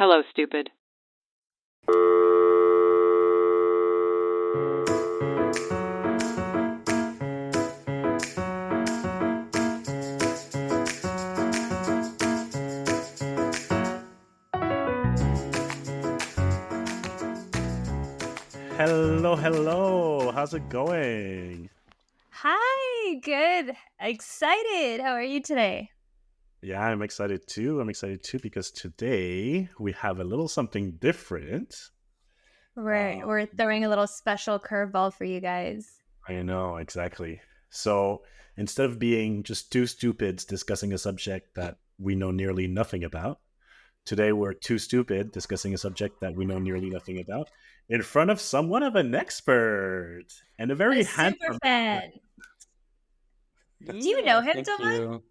Hello, stupid. Hello. How's it going? Hi, good. Excited. How are you today? Yeah, I'm excited too. Because today we have a little something different. We're throwing a little special curveball for you guys. I know, exactly. So instead of being just two stupids discussing a subject that we know nearly nothing about, today we're two stupid discussing a subject that we know nearly nothing about in front of somewhat of an expert and a very A super handsome fan. Do you know him, Thank Dylan? you.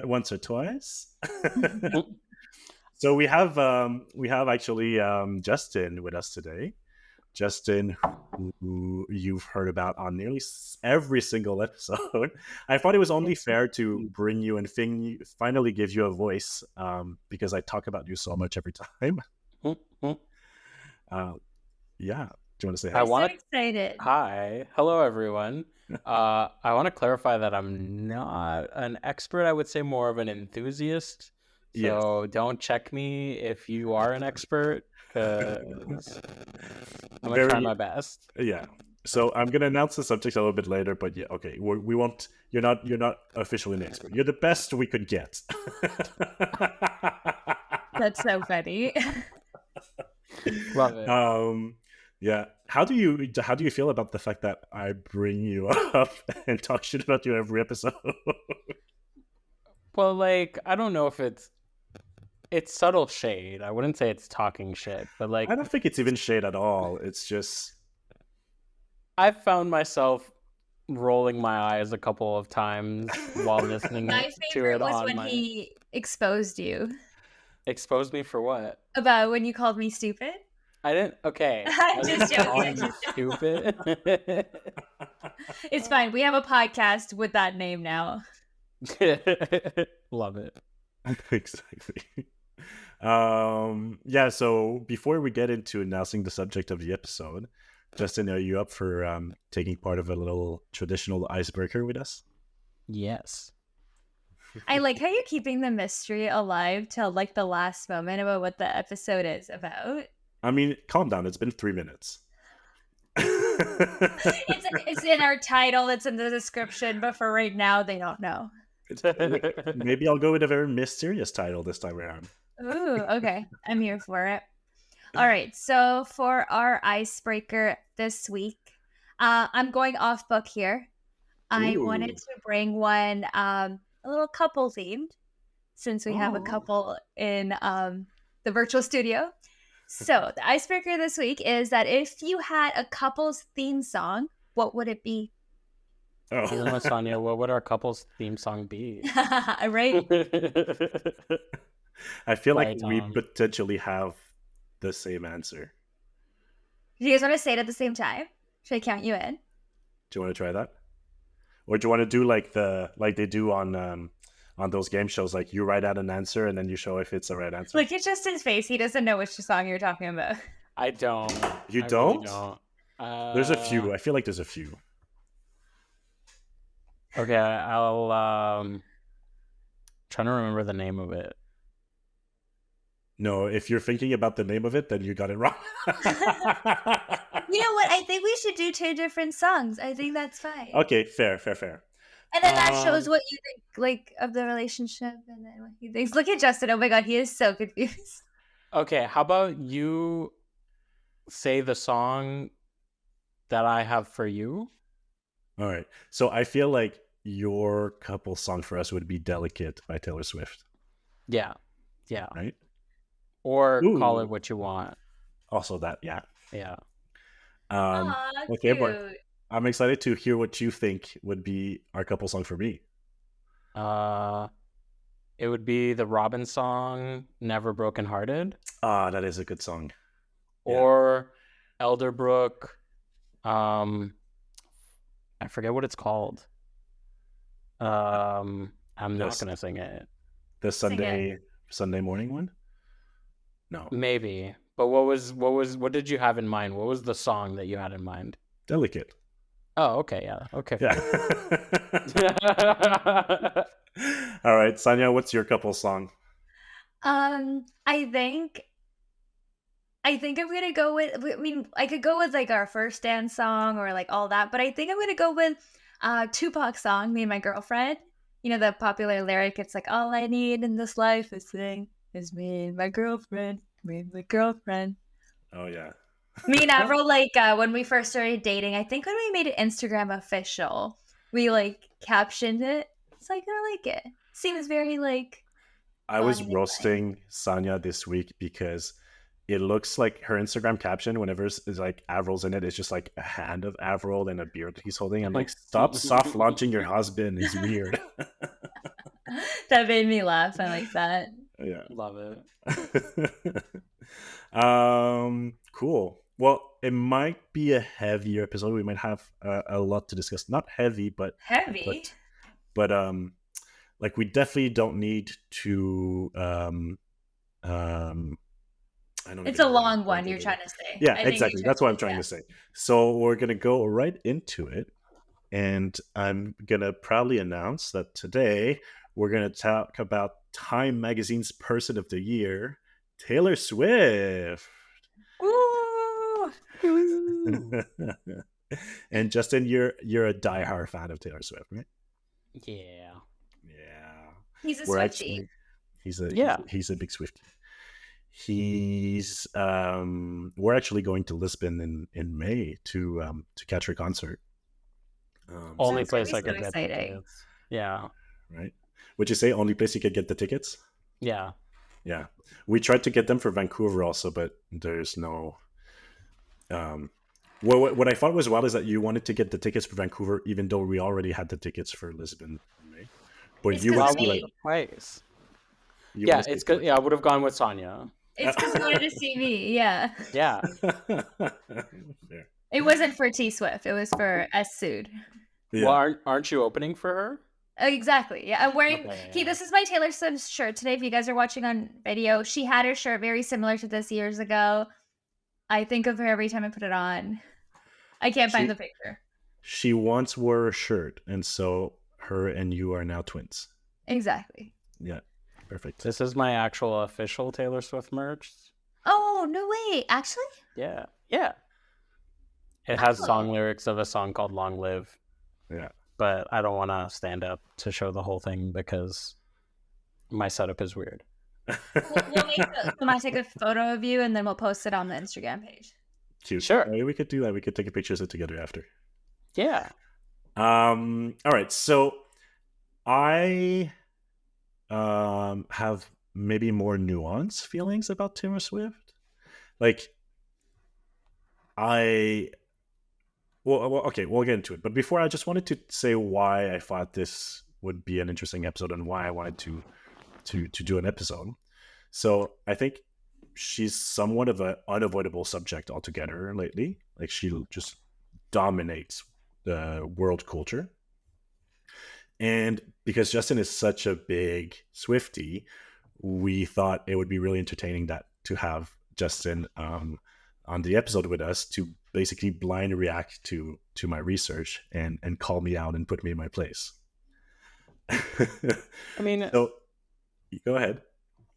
once or twice. So we have actually Justin with us today. Justin, who you've heard about on nearly every single episode. I thought it was only fair to bring you and finally give you a voice because I talk about you so much every time. Yeah. Do you want to say hi? I'm so excited. Hi. Hello, everyone. I want to clarify that I'm not an expert. I would say more of an enthusiast. So Don't check me if you are an expert, because I'm going to try my best. Yeah. So I'm gonna announce the subject a little bit later, but yeah, okay. We won't. You're not officially an expert. You're the best we could get. That's so funny. Love it. Yeah. How do you feel about the fact that I bring you up and talk shit about you every episode? Well, like, I don't know if it's subtle shade. I wouldn't say it's talking shit, but like, I don't think it's even shade at all. It's just I've found myself rolling my eyes a couple of times while listening My to favorite it was on when he exposed you. Exposed me for what? About when you called me stupid? I didn't. Okay. I'm just joking. Stupid. It's fine. We have a podcast with that name now. Love it. Exactly. Yeah, so before we get into announcing the subject of the episode, Justin, are you up for taking part of a little traditional icebreaker with us? Yes. I like how you're keeping the mystery alive till like the last moment about what the episode is about. I mean, calm down. It's been 3 minutes. It's in our title. It's in the description. But for right now, they don't know. Maybe I'll go with a very mysterious title this time around. Ooh, okay. I'm here for it. All right. So for our icebreaker this week, I'm going off book here. I wanted to bring one a little couple themed, since we have a couple in the virtual studio. So the icebreaker this week is that if you had a couple's theme song, what would it be? Saniya, what would our couple's theme song be? Right? I feel like we potentially have the same answer. Do you guys want to say it at the same time? Should I count you in? Do you want to try that? Or do you want to do like they do on those game shows, like you write out an answer and then you show if it's the right answer? Look at Justin's face. He doesn't know which song you're talking about. I don't. You don't? Really don't. There's a few. I feel like there's a few. Okay, I'll trying to remember the name of it. No, if you're thinking about the name of it, then you got it wrong. You know what? I think we should do 2 different songs. I think that's fine. Okay, fair. And then that shows what you think, like, of the relationship, and then what he thinks. Look at Justin. Oh my god, he is so confused. Okay, how about you say the song that I have for you? All right. So I feel like your couple song for us would be "Delicate" by Taylor Swift. Yeah. Right. Or Call It What You Want. Also that, yeah. Yeah. Okay, cute. but I'm excited to hear what you think would be our couple song for me. It would be the Robin song, Never Broken Hearted. That is a good song. Or Elderbrook, I forget what it's called. I'm not going to sing it. The Sunday Sunday morning one? No. Maybe. But what did you have in mind? What was the song that you had in mind? Delicate. Oh, okay, yeah. Okay. Yeah. All right, Saniya, what's your couple song? I think I'm gonna go with. I mean, I could go with like our first dance song or like all that, but I think I'm gonna go with Tupac song, "Me and My Girlfriend." You know the popular lyric. It's like, "All I need in this life is me and my girlfriend, me and my girlfriend." Oh yeah. Me and Avril, like when we first started dating, I think when we made it Instagram official, we like captioned it. So I kind of like it. Seems very like I fun was and exciting. roasting Sanya this week because it looks like her Instagram caption, whenever is like Avril's in it, it's just like a hand of Avril and a beard he's holding. I'm like, stop soft launching your husband. He's weird. That made me laugh. I like that. Yeah. Love it. Cool. Well, it might be a heavier episode. We might have a lot to discuss. Not heavy, Heavy. but like we definitely don't need to I don't It's even a know long what one, to you're do. trying to say. Yeah, I think exactly. you're That's what I'm trying trying to to say. So we're gonna go right into it, and I'm gonna proudly announce that today we're gonna talk about Time Magazine's Person of the Year, Taylor Swift. Woo! And Justin, you're a diehard fan of Taylor Swift, right? Yeah. Yeah. He's a We're Swiftie. actually he's a Yeah. he's a big Swiftie. He's we're actually going to Lisbon in May to catch her concert. Only That's gonna place be I so could get exciting. tickets. Yeah. Right? Would you say only place you could get the tickets? Yeah. Yeah. We tried to get them for Vancouver also, but there's no what I thought was wild is that you wanted to get the tickets for Vancouver even though we already had the tickets for Lisbon in May. But It's you 'cause would of see like me. Place. you Yeah, want to it's stay good. put. Yeah, I would have gone with Sanya. It's because you wanted to see me. Yeah. Yeah. Fair. It wasn't for T Swift. It was for S Sood. Well, aren't you opening for her? Exactly. Yeah, I'm wearing. Okay, Okay, yeah. this is my Taylor Swift shirt today. If you guys are watching on video, she had her shirt very similar to this years ago. I think of her every time I put it on. I can't find the picture. She once wore a shirt, and so her and you are now twins. Exactly. Yeah, perfect. This is my actual official Taylor Swift merch. Oh, no way. Actually? Yeah. Yeah. It has song lyrics of a song called Long Live. Yeah. But I don't want to stand up to show the whole thing because my setup is weird. We'll take a photo of you and then we'll post it on the Instagram page. Cute. Sure. We could do that. We could take a picture of it together after. Yeah. All right. So I have maybe more nuanced feelings about Taylor Swift. Like okay, we'll get into it. But before, I just wanted to say why I thought this would be an interesting episode and why I wanted to do an episode. So I think she's somewhat of an unavoidable subject altogether lately. Like she just dominates the world culture. And because Justin is such a big Swiftie, we thought it would be really entertaining to have Justin on the episode with us to basically blind react to my research and call me out and put me in my place. I mean, so go ahead.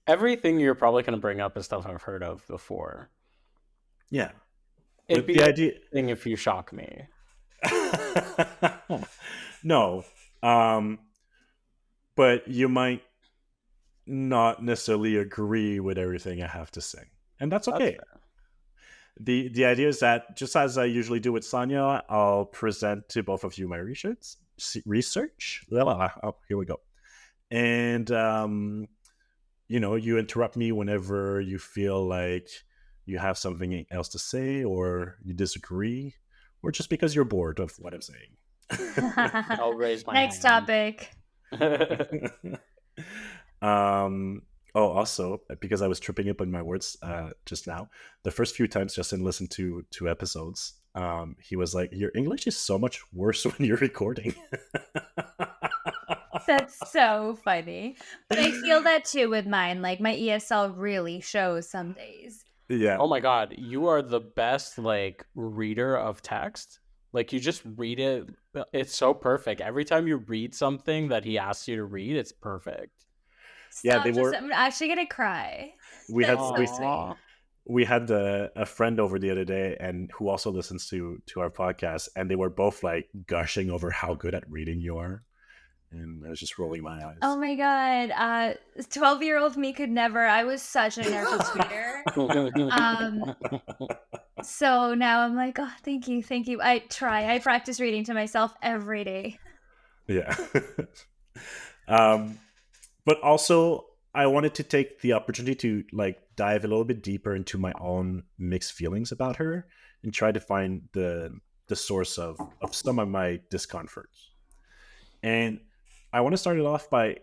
Everything you're probably going to bring up is stuff I've heard of before. Yeah. It'd be the idea thing if you shock me. No. But you might not necessarily agree with everything I have to say. And that's okay. The idea is that, just as I usually do with Sanya, I'll present to both of you my research. Oh, here we go. And you interrupt me whenever you feel like you have something else to say, or you disagree, or just because you're bored of what I'm saying. I'll raise my Next hand. topic. Also, because I was tripping up on my words just now, the first few times Justin listened to episodes, he was like, "Your English is so much worse when you're recording." That's so funny. But I feel that too with mine. Like my ESL really shows some days. Yeah. Oh my god, you are the best like reader of text. Like you just read it. It's so perfect. Every time you read something that he asks you to read, it's perfect. Yeah, Stop! I'm actually gonna cry. We That's had so we, sweet. we had a friend over the other day, and who also listens to our podcast, and they were both like gushing over how good at reading you are, and I was just rolling my eyes. Oh my god, 12-year-old me could never. I was such a nervous reader. So now I'm like, oh, thank you. I practice reading to myself every day. Yeah. But also I wanted to take the opportunity to like dive a little bit deeper into my own mixed feelings about her and try to find the source of some of my discomforts. And I want to start it off by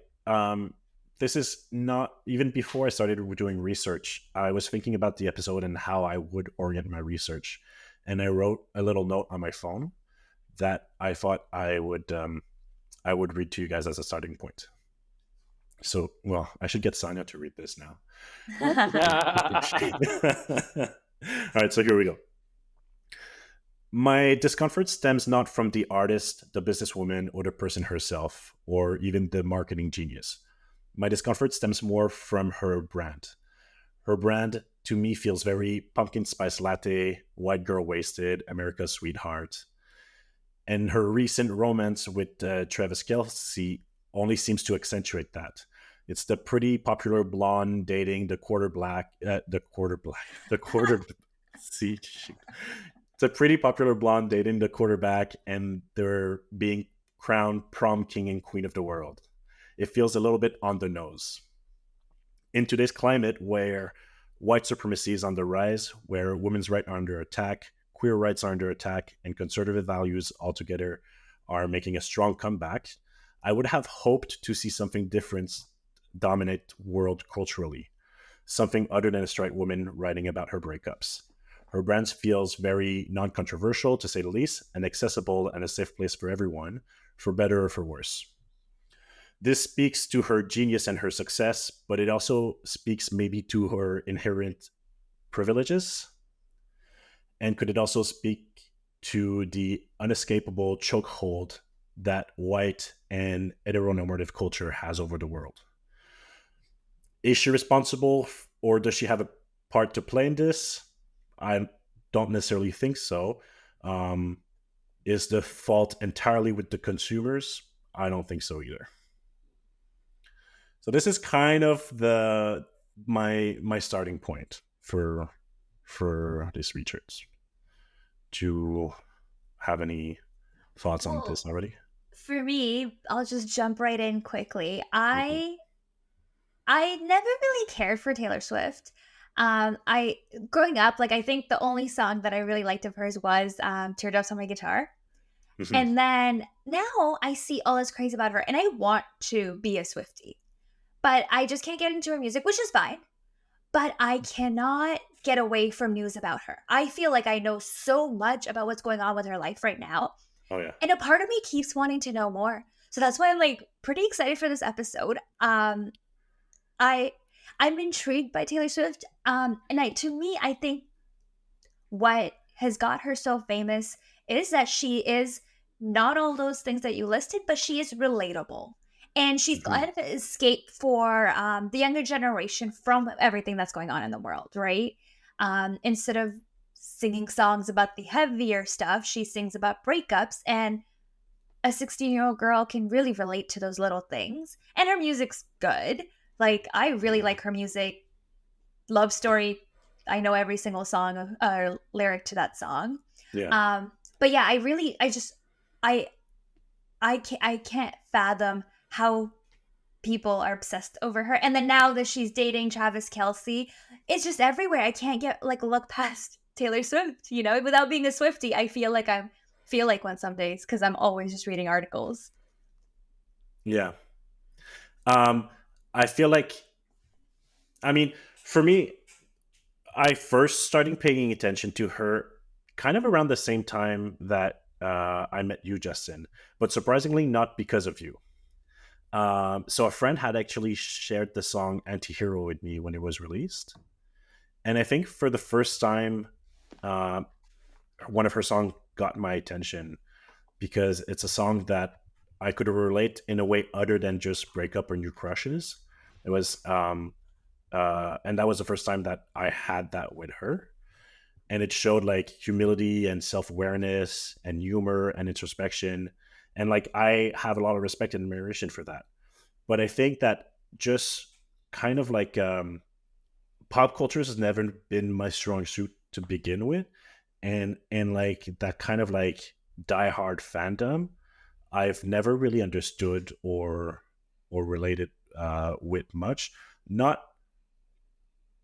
this is not even before I started doing research. I was thinking about the episode and how I would orient my research, and I wrote a little note on my phone that I thought I would read to you guys as a starting point. So, well, I should get Saniya to read this now. All right, so here we go. My discomfort stems not from the artist, the businesswoman, or the person herself, or even the marketing genius. My discomfort stems more from her brand. Her brand, to me, feels very pumpkin spice latte, white girl wasted, America's sweetheart. And her recent romance with Travis Kelce only seems to accentuate that. It's the pretty popular blonde dating the quarter see, shoot. It's a pretty popular blonde dating the quarterback, and they're being crowned prom king and queen of the world. It feels a little bit on the nose. In today's climate, where white supremacy is on the rise, where women's rights are under attack, queer rights are under attack, and conservative values altogether are making a strong comeback, I would have hoped to see something different dominate world culturally, something other than a straight woman writing about her breakups. Her brand feels very non-controversial, to say the least, and accessible and a safe place for everyone, for better or for worse. This speaks to her genius and her success, but it also speaks maybe to her inherent privileges. And could it also speak to the unescapable chokehold that white and heteronormative culture has over the world? Is she responsible, or does she have a part to play in this? I don't necessarily think so. Is the fault entirely with the consumers? I don't think so either. So this is kind of my starting point for this research. Do you have any thoughts on this already? For me, I'll just jump right in quickly. I never really cared for Taylor Swift. I growing up, like I think the only song that I really liked of hers was "Teardrops on My Guitar," and then now I see all this craze about her, and I want to be a Swiftie, but I just can't get into her music, which is fine. But I cannot get away from news about her. I feel like I know so much about what's going on with her life right now. Oh yeah. And a part of me keeps wanting to know more. So that's why I'm like pretty excited for this episode. I'm intrigued by Taylor Swift. And to me, I think what has got her so famous is that she is not all those things that you listed, but she is relatable. And she's kind of an escape for the younger generation from everything that's going on in the world, right? Instead of singing songs about the heavier stuff, she sings about breakups, and a 16-year-old girl can really relate to those little things. And her music's good. Like, I really like her music. Love Story, I know every single song lyric to that song. Yeah. But yeah, I can't fathom how people are obsessed over her. And then now that she's dating Travis Kelce, it's just everywhere. I can't get look past Taylor Swift, without being a Swiftie. I feel like one some days because I'm always just reading articles. Yeah. I feel like, for me, I first started paying attention to her kind of around the same time that I met you, Justin, but surprisingly not because of you. So a friend had actually shared the song "Anti-Hero" with me when it was released, and I think for the first time, uh, one of her songs got my attention because it's a song that I could relate in a way other than just breakup or new crushes. It was, and that was the first time that I had that with her, and it showed like humility and self-awareness and humor and introspection, and like I have a lot of respect and admiration for that. But I think that just kind of like pop culture has never been my strong suit to begin with, and like that kind of like diehard fandom I've never really understood or related with much. Not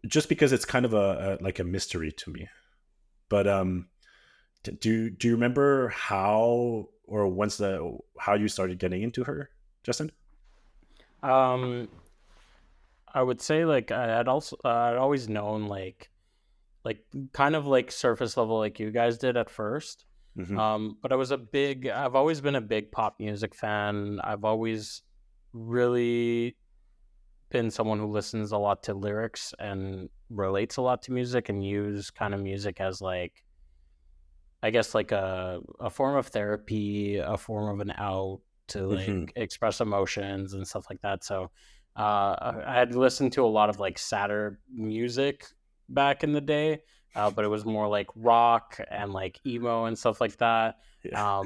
just because it's kind of a like a mystery to me. But do you remember how or once the how you started getting into her, Justin? Um, I would say like I'd always known like kind of like surface level like you guys did at first. Mm-hmm. But I've always been a big pop music fan. I've always really been someone who listens a lot to lyrics and relates a lot to music and use kind of music as like, I guess like a form of therapy, a form of an out to like Mm-hmm. express emotions and stuff like that. So I had listened to a lot of like sadder music back in the day, but it was more like rock and like emo and stuff like that. Yeah.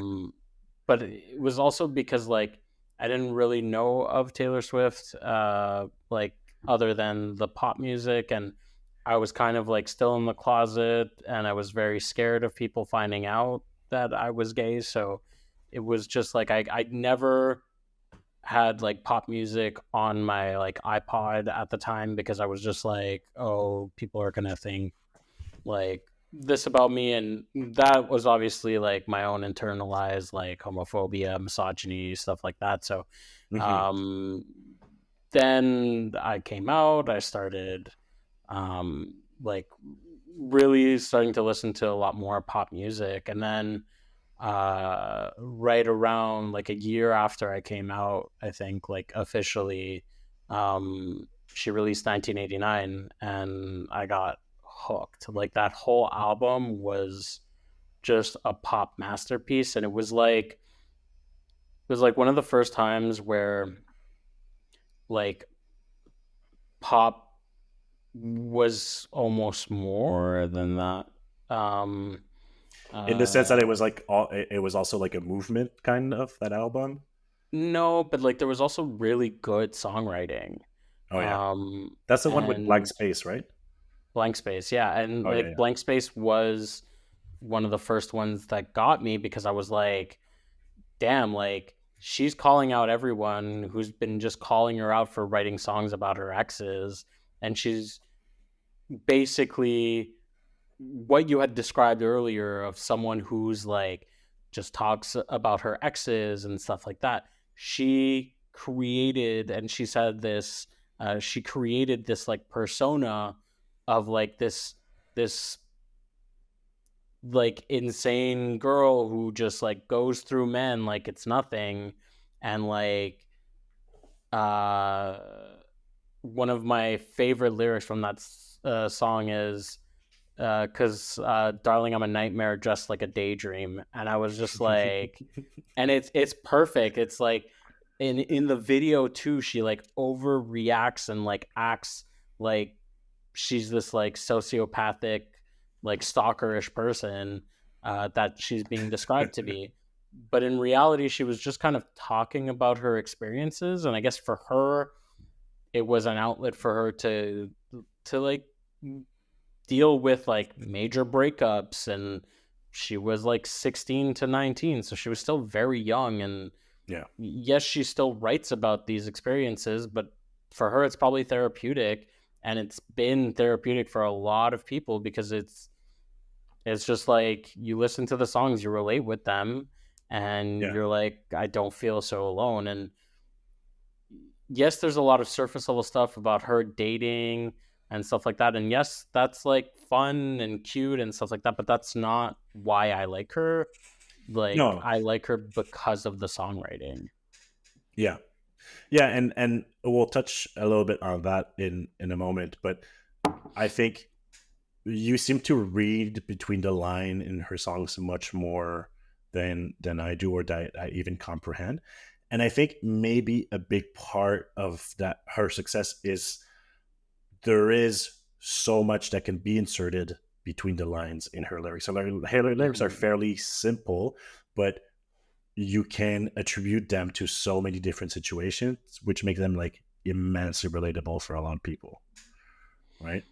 But it was also because like I didn't really know of Taylor Swift, like other than the pop music, and I was kind of like still in the closet, and I was very scared of people finding out that I was gay. So it was just like I never had like pop music on my like iPod at the time because I was just like, oh, people are gonna think like this about me, and that was obviously like my own internalized like homophobia, misogyny, stuff like that. So Mm-hmm. um then I came out, I started like really starting to listen to a lot more pop music, and then right around like a year after I came out, I think like officially, she released 1989, and I got hooked. Like that whole album was just a pop masterpiece, and it was like one of the first times where like pop was almost more than that. Um, In the sense that it uh, was like it was also like a movement kind of that album. no, but like there was also really good songwriting. Oh yeah, that's the one with blank And space, right? Blank Space, yeah, and Oh yeah, like yeah. Blank Space was one of the first ones that got me because I was like, damn, like she's calling out everyone who's been just calling her out for writing songs about her exes, and she's basically what you had described earlier of someone who's like just talks about her exes and stuff like that. She created, and she said this, she created this like persona of like this like insane girl who just like goes through men like it's nothing, and like uh one of my favorite lyrics from that song is because darling, I'm a nightmare just like a daydream, and I was just like, and it's perfect. It's like in the video too, she like overreacts and like acts like she's this like sociopathic, like stalkerish person that she's being described to be. But in reality, she was just kind of talking about her experiences, and I guess for her, it was an outlet for her to like deal with like major breakups, and she was like 16 to 19, so she was still very young, and Yeah, yes, she still writes about these experiences, but for her it's probably therapeutic, and it's been therapeutic for a lot of people because it's just like you listen to the songs, you relate with them, and yeah, you're like, I don't feel so alone. And yes, there's a lot of surface level stuff about her dating and stuff like that. And yes, that's like fun and cute and stuff like that, but that's not why I like her. Like no, I like her because of the songwriting. yeah. Yeah, and we'll touch a little bit on that in a moment, but I think you seem to read between the line in her songs much more than I do, or that I even comprehend. And I think maybe a big part of that her success is there is so much that can be inserted between the lines in her lyrics. So her lyrics are fairly simple, but you can attribute them to so many different situations, which make them like immensely relatable for a lot of people, right?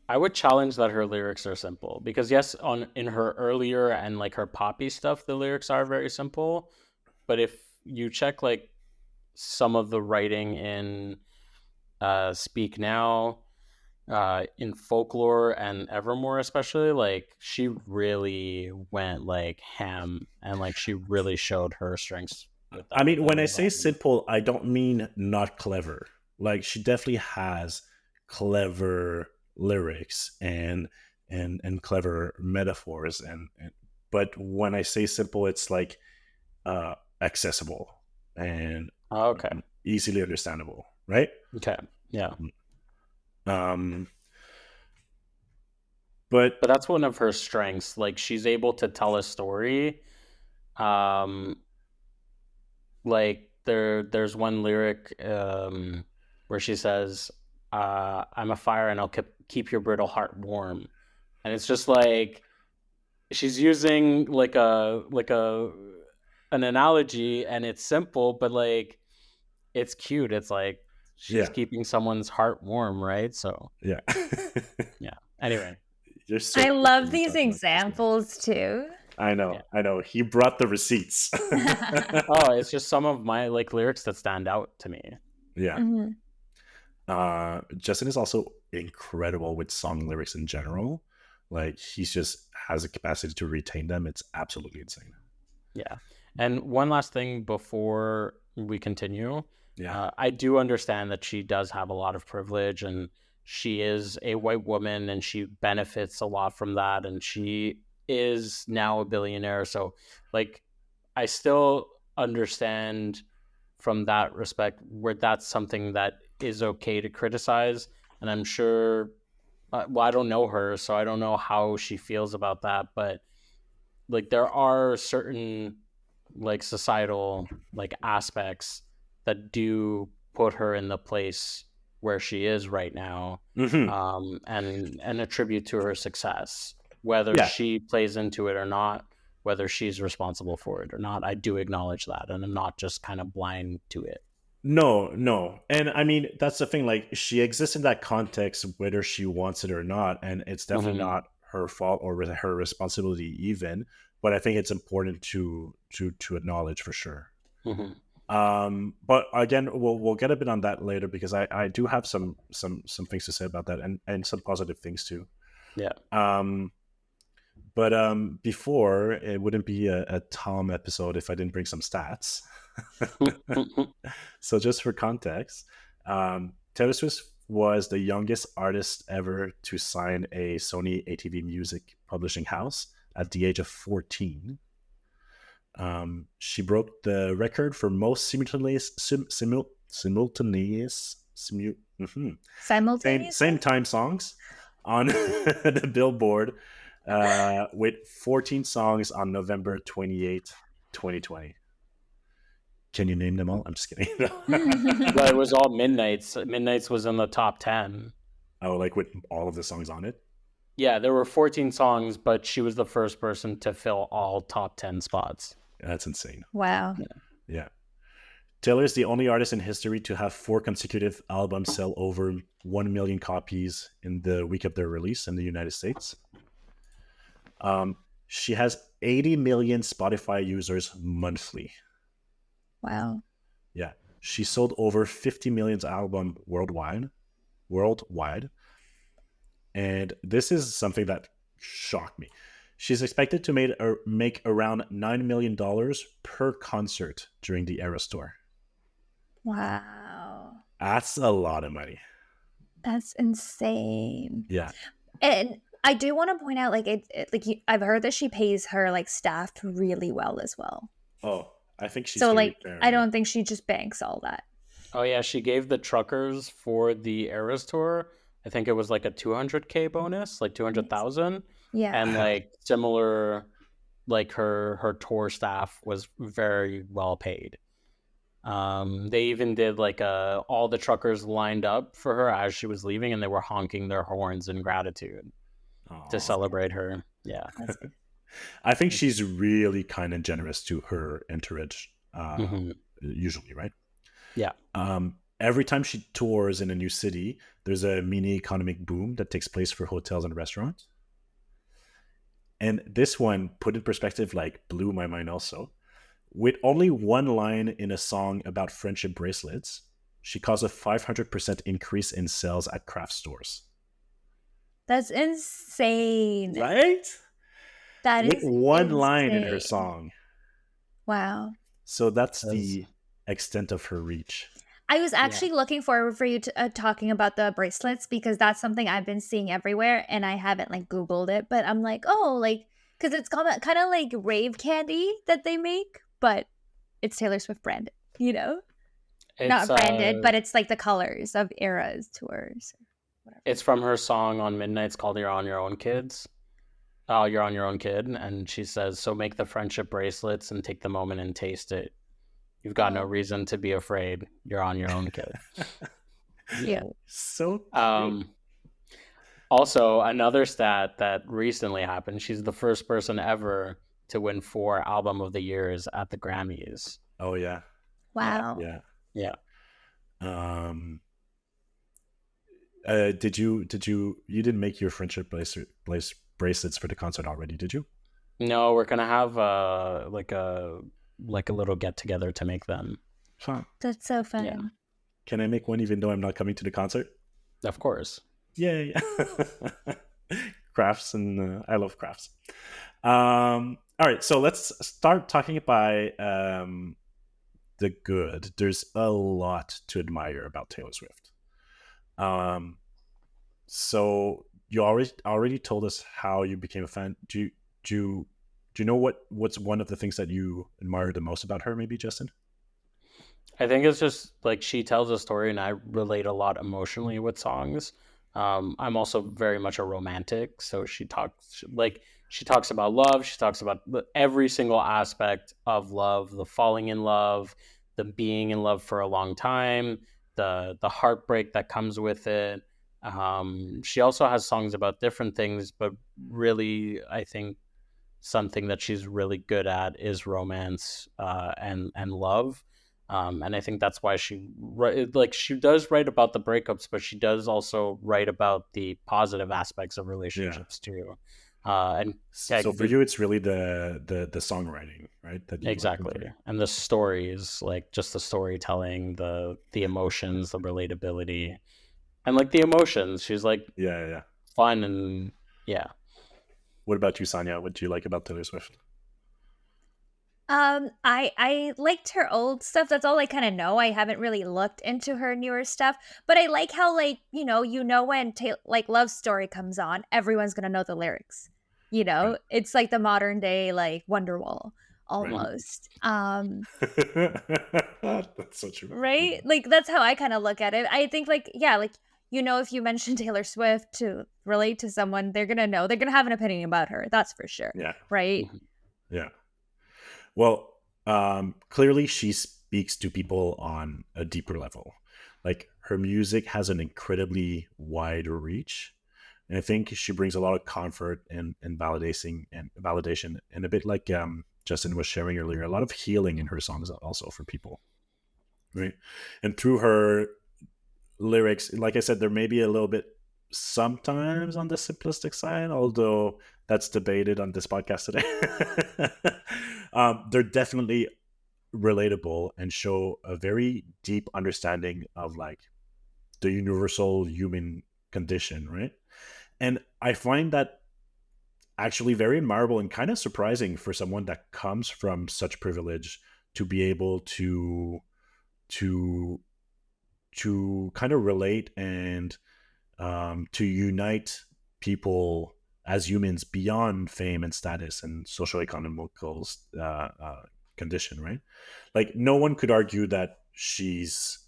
I would challenge that her lyrics are simple, because yes, in her earlier and like her poppy stuff, the lyrics are very simple. But if you check like some of the writing in Speak Now, in Folklore and Evermore especially, like she really went like ham, and like she really showed her strengths with I mean, when I those say albums. simple, I don't mean not clever. Like she definitely has clever lyrics and clever metaphors and but when I say simple, it's like accessible and Okay. easily understandable, right? Okay. Yeah. Um, but But that's one of her strengths. Like she's able to tell a story. Um, like there's one lyric where she says, "I'm a fire and I'll keep your brittle heart warm," and it's just like she's using like a an analogy, and it's simple, but like it's cute. It's like she's yeah, keeping someone's heart warm, right? So yeah. yeah. Anyway, You're so I quick love when you these talk about this one. examples too. I yeah. know, I know. He brought the receipts. Oh, it's just some of my like lyrics that stand out to me. Yeah. Mhm. Justin is also incredible with song lyrics in general. Like he's just has a capacity to retain them. It's absolutely insane. Yeah. And one last thing before we continue. Yeah. I do understand that she does have a lot of privilege, and she is a white woman and she benefits a lot from that. And she is now a billionaire. So, like, I still understand from that respect where that's something that is okay to criticize. And I'm sure, well, I don't know her, so I don't know how she feels about that. But like there are certain like societal like aspects that do put her in the place where she is right now, Mm-hmm. and attribute to her success, whether Yeah. she plays into it or not, whether she's responsible for it or not. I do acknowledge that, and I'm not just kind of blind to it. No, no. And I mean, that's the thing. Like, she exists in that context, whether she wants it or not. And it's definitely Mm-hmm. not her fault or her responsibility, even. But I think it's important to acknowledge for sure. Mm-hmm. But again, we'll get a bit on that later because I do have some things to say about that and some positive things too. Yeah. But before, it wouldn't be a Tom episode if I didn't bring some stats. So just for context, Taylor Swift was the youngest artist ever to sign a Sony ATV music publishing house at the age of 14. She broke the record for most simultaneous same time songs on the Billboard, with 14 songs on November 28th, 2020. Can you name them all? I'm just kidding. Well, it was all Midnights. Midnights was in the top 10. Oh, like with all of the songs on it? Yeah, there were 14 songs, but she was the first person to fill all top 10 spots. That's insane. Wow. Yeah. Taylor is the only artist in history to have 4 consecutive albums sell over 1 million copies in the week of their release in the United States. She has 80 million Spotify users monthly. Wow. Yeah. She sold over 50 million albums worldwide. And this is something that shocked me. She's expected to make around $9 million per concert during the Eras Tour. Wow. That's a lot of money. That's insane. Yeah. And I do want to point out, like, I've heard that she pays her like staff really well as well. Oh, I think she's so very like fair. I don't think she just banks all that. Oh yeah, she gave the truckers for the Eras tour. I think it was like a 200K bonus, like Nice. 200,000, Yeah. and like similar, like her tour staff was very well paid. They even did like all the truckers lined up for her as she was leaving, and they were honking their horns in gratitude to Oh, celebrate her. Yeah. That's good. I think she's really kind and generous to her entourage, Hmm. usually, right? Yeah. Every time she tours in a new city, there's a mini economic boom that takes place for hotels and restaurants. And this one, put in perspective, like blew my mind also. With only one line in a song about friendship bracelets, she caused a 500% increase in sales at craft stores. That's insane. Right? That With is one line in her insane. song. Wow. So that's That's- the extent of her reach. I was Yeah. actually looking forward for you to talking about the bracelets because that's something I've been seeing everywhere and I haven't like Googled it, but I'm like, oh, like, because it's kind of like rave candy that they make, but it's Taylor Swift branded, you know? It's Not branded, but it's like the colors of Eras tours. Whatever. it's from her song on Midnight's called "You're on Your Own, Kids." Oh, you're on your own, kid, and she says, "So make the friendship bracelets and take the moment and taste it. You've got no Oh, reason to be afraid. You're on your own, kid." yeah. So cute. Also, another stat that recently happened: she's the first person ever to win 4 Album of the Years at the Grammys. Oh yeah. Wow. Yeah. Yeah. Did you didn't make your friendship bracelets for the concert already, did you? No, we're gonna have like a little get together to make them. Huh. That's so fun. Yeah. Can I make one even though I'm not coming to the concert? Of course. Yay. Crafts, and I love crafts. All right, so let's start talking about the good. There's a lot to admire about Taylor Swift. So you already told us how you became a fan. Do you know what's one of the things that you admire the most about her? Maybe, Justin. I think it's just like she tells a story, and I relate a lot emotionally with songs. I'm also very much a romantic, so she talks about love. She talks about every single aspect of love: the falling in love, the being in love for a long time, the heartbreak that comes with it. She also has songs about different things, but really, I think something that she's really good at is romance and love. And I think that's why she does write about the breakups, but she does also write about the positive aspects of relationships too. And So for you, it's really the songwriting, right? That you exactly, and the stories, like just the storytelling, the emotions, the relatability, and like the emotions. She's like yeah. fun and yeah. What about you, Sanya? What do you like about Taylor Swift? I liked her old stuff. That's all I kind of know. I haven't really looked into her newer stuff, but I like how like when like Love Story comes on, everyone's gonna know the lyrics. Right. It's like the modern day like Wonderwall Right. almost. That's so true. Right? Like that's how I kind of look at it. I think like yeah, like if you mention Taylor Swift to relate to someone, they're gonna know. They're gonna have an opinion about her. That's for sure. Yeah. Right? Yeah. Well, clearly she speaks to people on a deeper level. Like her music has an incredibly wide reach. And I think she brings a lot of comfort and validation and a bit like Justin was sharing earlier, a lot of healing in her songs also for people. Right. And through her lyrics, like I said, there may be a little bit sometimes on the simplistic side, although that's debated on this podcast today. They're definitely relatable and show a very deep understanding of like the universal human condition, right? And I find that actually very admirable and kind of surprising for someone that comes from such privilege to be able to to kind of relate and to unite people as humans beyond fame and status and social economical condition, right? Like no one could argue that she's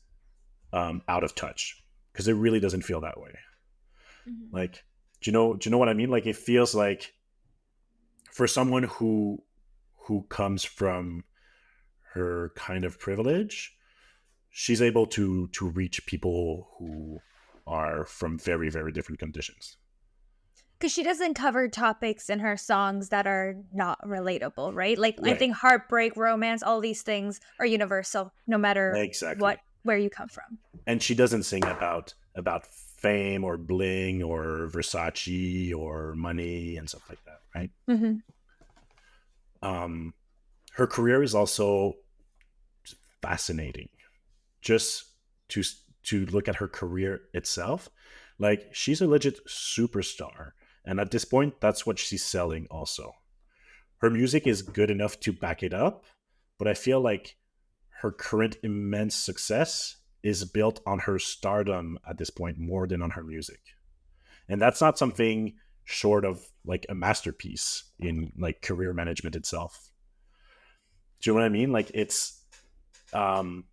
out of touch, because it really doesn't feel that way. Mhm. Like, do you know what I mean? Like, it feels like for someone who comes from her kind of privilege, she's able to reach people who are from very, very different conditions. Because she doesn't cover topics in her songs that are not relatable, right? Like, I Right. think heartbreak, romance, all these things are universal, no matter Exactly. where you come from. And she doesn't sing about fame or bling or Versace or money and stuff like that, right? Mm-hmm. Her career is also fascinating. Just to to look at her career itself, like, she's a legit superstar, and at this point, that's what she's selling. Also, her music is good enough to back it up, but I feel like her current immense success is built on her stardom at this point more than on her music, and that's not something short of like a masterpiece in like career management itself. Do you know what I mean? Like, it's um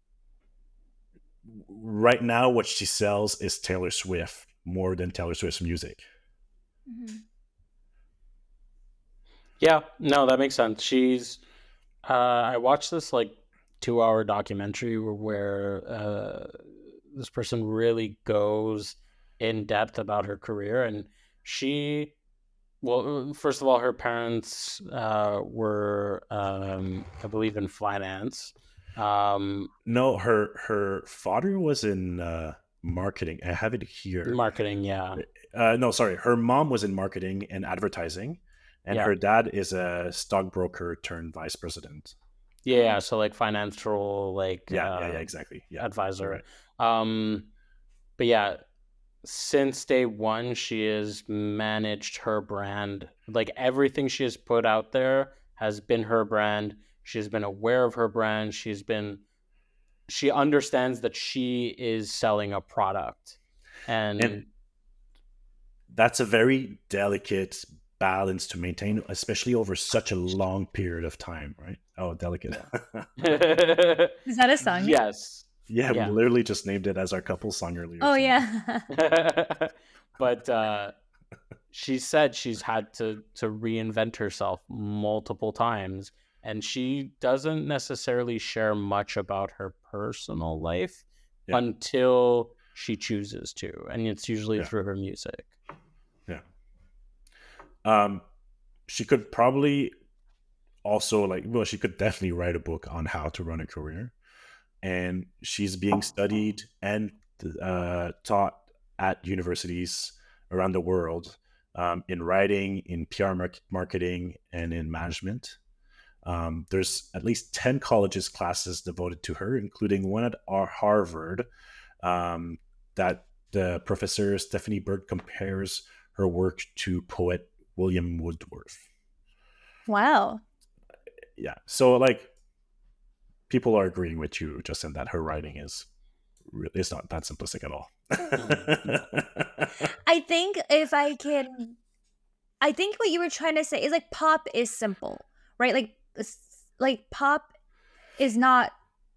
right now what she sells is Taylor Swift more than Taylor Swift's music. Mm-hmm. Yeah, no, that makes sense. She's I watched this like 2-hour documentary where this person really goes in depth about her career, and she, well, first of all, her parents were, I believe, in finance. No, her father was in marketing. I have it here. Marketing, yeah. No, sorry. Her mom was in marketing and advertising, and Yeah. her dad is a stockbroker turned vice president. Yeah, so like financial, like Yeah, exactly. Yeah, advisor. right. But yeah, since day one, she has managed her brand. Like everything she has put out there has been her brand. She's been aware of her brand. She understands that she is selling a product. And that's a very delicate balance to maintain, especially over such a long period of time, right? Oh, delicate. Is that a song? Yes. Yeah, we literally just named it as our couple song earlier. Oh, yeah. But she said she's had to reinvent herself multiple times, and she doesn't necessarily share much about her personal life until she chooses to, and it's usually through her music. Yeah. She could probably also she could definitely write a book on how to run a career, and she's being studied and taught at universities around the world, in writing, in PR marketing, and in management. There's at least 10 colleges classes devoted to her, including one at Harvard, that the professor Stephanie Bird compares her work to poet William Wordsworth. Wow. Yeah. So like, people are agreeing with you, Justin, that her writing is it's not that simplistic at all. I think what you were trying to say is like pop is simple, right? Like pop is not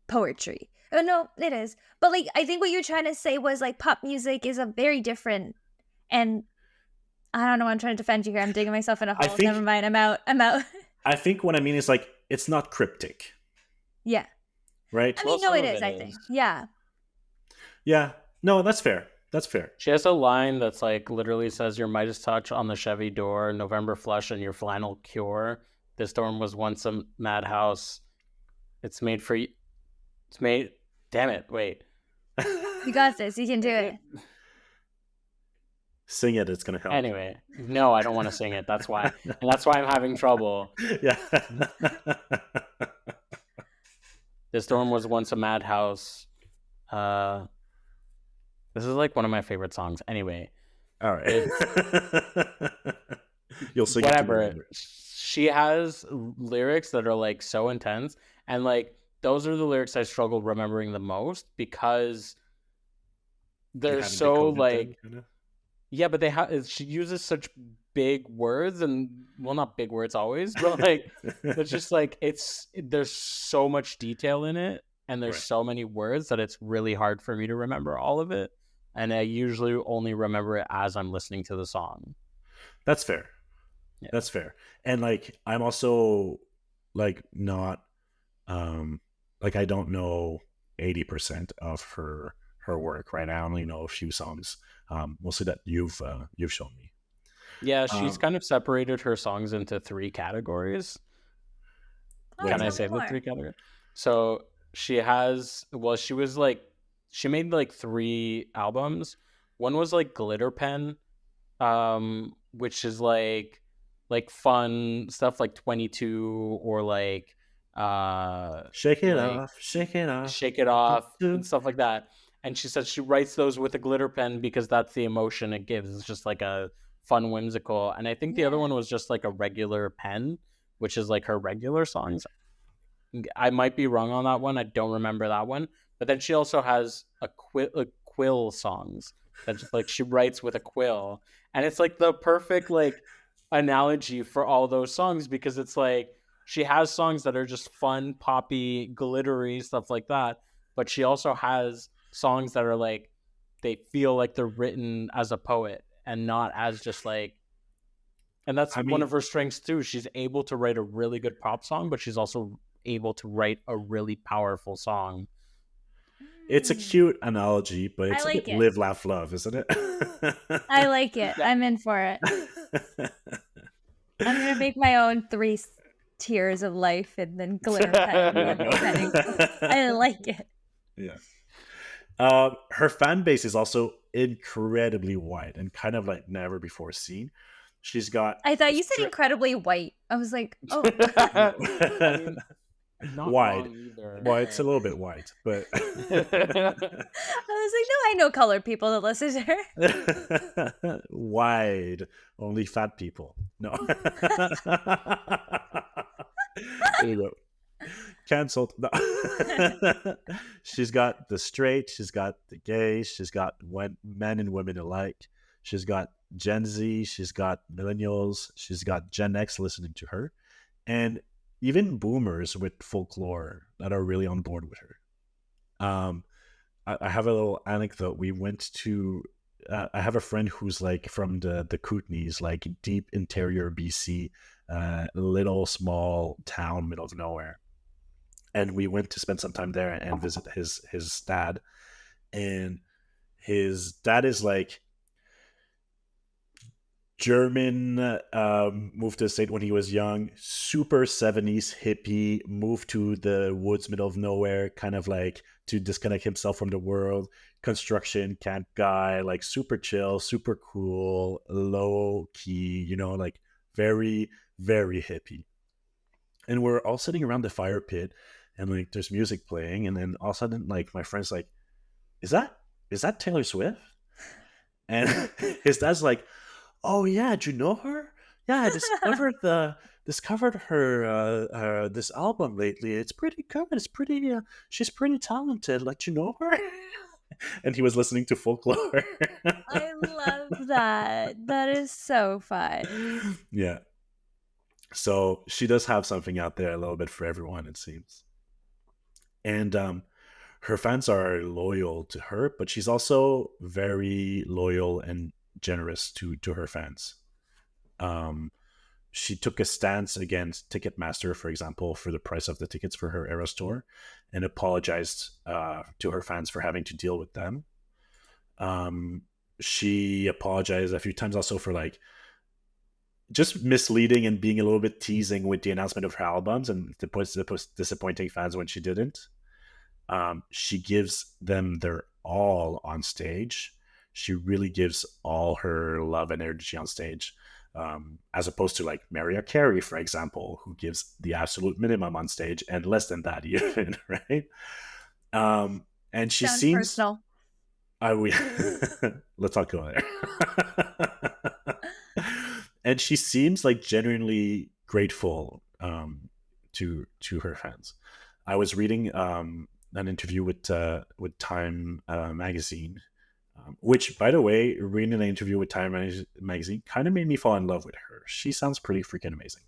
poetry. Oh no, it is. But like, I think what you're trying to say was like pop music is a very different, and I don't know, I'm trying to defend you here. I'm digging myself in a hole. Never mind. I'm out. I think what I mean is like, it's not cryptic. Yeah. Right? I mean, no, it is, I think. Yeah. Yeah. No, that's fair. That's fair. She has a line that's like literally says, "Your Midas touch on the Chevy door, November flush, and your flannel cure. This storm was once a madhouse. It's made for you. It's made. Damn it! Wait. You got this. You can do it. Sing it. It's gonna help. Anyway, no, I don't want to sing it. That's why, and that's why I'm having trouble. Yeah. This storm was once a madhouse. This is like one of my favorite songs. Anyway, all right. You'll sing whatever. It she has lyrics that are like so intense, and like those are the lyrics I struggle remembering the most because they're so like, yeah, but she uses such big words, and well, not big words always, but like it's just like there's so much detail in it and there's so many words that it's really hard for me to remember all of it. And I usually only remember it as I'm listening to the song. That's fair. Yeah. That's fair. And like, I'm also like not like I don't know 80% of her work right now. I only know a few songs, mostly that you've shown me. Yeah, she's kind of separated her songs into 3 categories. Can I say the 3 categories? So she has, well, she made like 3 albums. One was like Glitter Pen, which is like fun stuff like 22 or like Shake It like Off, Shake It Off, Shake It Off and stuff like that. And she said she writes those with a glitter pen because that's the emotion it gives. It's just like a fun, whimsical. And I think the other one was just like a regular pen, which is like her regular songs. I might be wrong on that one. I don't remember that one. But then she also has a quill songs that just like she writes with a quill. And it's like the perfect like analogy for all those songs, because it's like she has songs that are just fun, poppy, glittery, stuff like that. But she also has songs that are like, they feel like they're written as a poet and not as just like, and that's one of her strengths too. She's able to write a really good pop song, but she's also able to write a really powerful song. It's a cute analogy, but it's like a bit live, laugh, love, isn't it? I like it. I'm in for it. I'm gonna make my own 3 tiers of life and then glitter pen. I like it. Yeah. Her fan base is also incredibly wide and kind of like never before seen. She's got. I thought you said incredibly white. I was like, oh. Not wide. Either. Well, it's a little bit white, but I was like, no, I know colored people that listen to her. Wide, only fat people. No. There you go. Cancelled. No. She's got the straight, she's got the gay, she's got men and women alike. She's got Gen Z, she's got millennials, she's got Gen X listening to her, and even boomers with folklore that are really on board with her. I have a little anecdote. We went to. I have a friend who's like from the Kootenays, like deep interior BC, little small town, middle of nowhere, and we went to spend some time there and visit his dad, and his dad is like German, moved to the state when he was young, super 70s hippie, moved to the woods, middle of nowhere, kind of like to disconnect himself from the world, construction camp guy, like super chill, super cool, low key, like very, very hippie. And we're all sitting around the fire pit and like there's music playing, and then all of a sudden like my friend's like, is that Taylor Swift? And his dad's like, oh yeah, do you know her? Yeah, I discovered her this album lately. It's pretty good. It's pretty. She's pretty talented. Like, do you know her? And he was listening to folklore. I love that. That is so fun. Yeah. So she does have something out there a little bit for everyone, it seems. And her fans are loyal to her, but she's also very loyal and generous to her fans. She took a stance against Ticketmaster, for example, for the price of the tickets for her Eras tour, and apologized to her fans for having to deal with them. She apologized a few times also for like just misleading and being a little bit teasing with the announcement of her albums, and disappointing fans when she didn't. She gives them their all on stage. She really gives all her love and energy on stage, as opposed to like Mariah Carey, for example, who gives the absolute minimum on stage and less than that even, right? And she seems personal. Let's not go there. And she seems like genuinely grateful to her fans. I was reading an interview with Time magazine. Which, by the way, reading an interview with Time magazine kind of made me fall in love with her. She sounds pretty freaking amazing.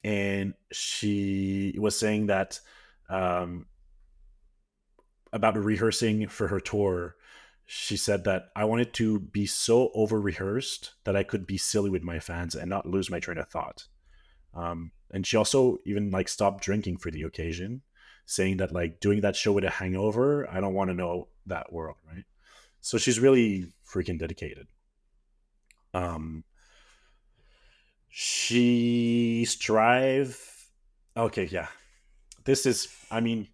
And she was saying that um, about rehearsing for her tour. She said that I wanted to be so over rehearsed that I could be silly with my fans and not lose my train of thought. And she also even like stopped drinking for the occasion, saying that like doing that show with a hangover, I don't want to know that world, right? So she's really freaking dedicated. Um, she strive. Okay, yeah. This is. I mean,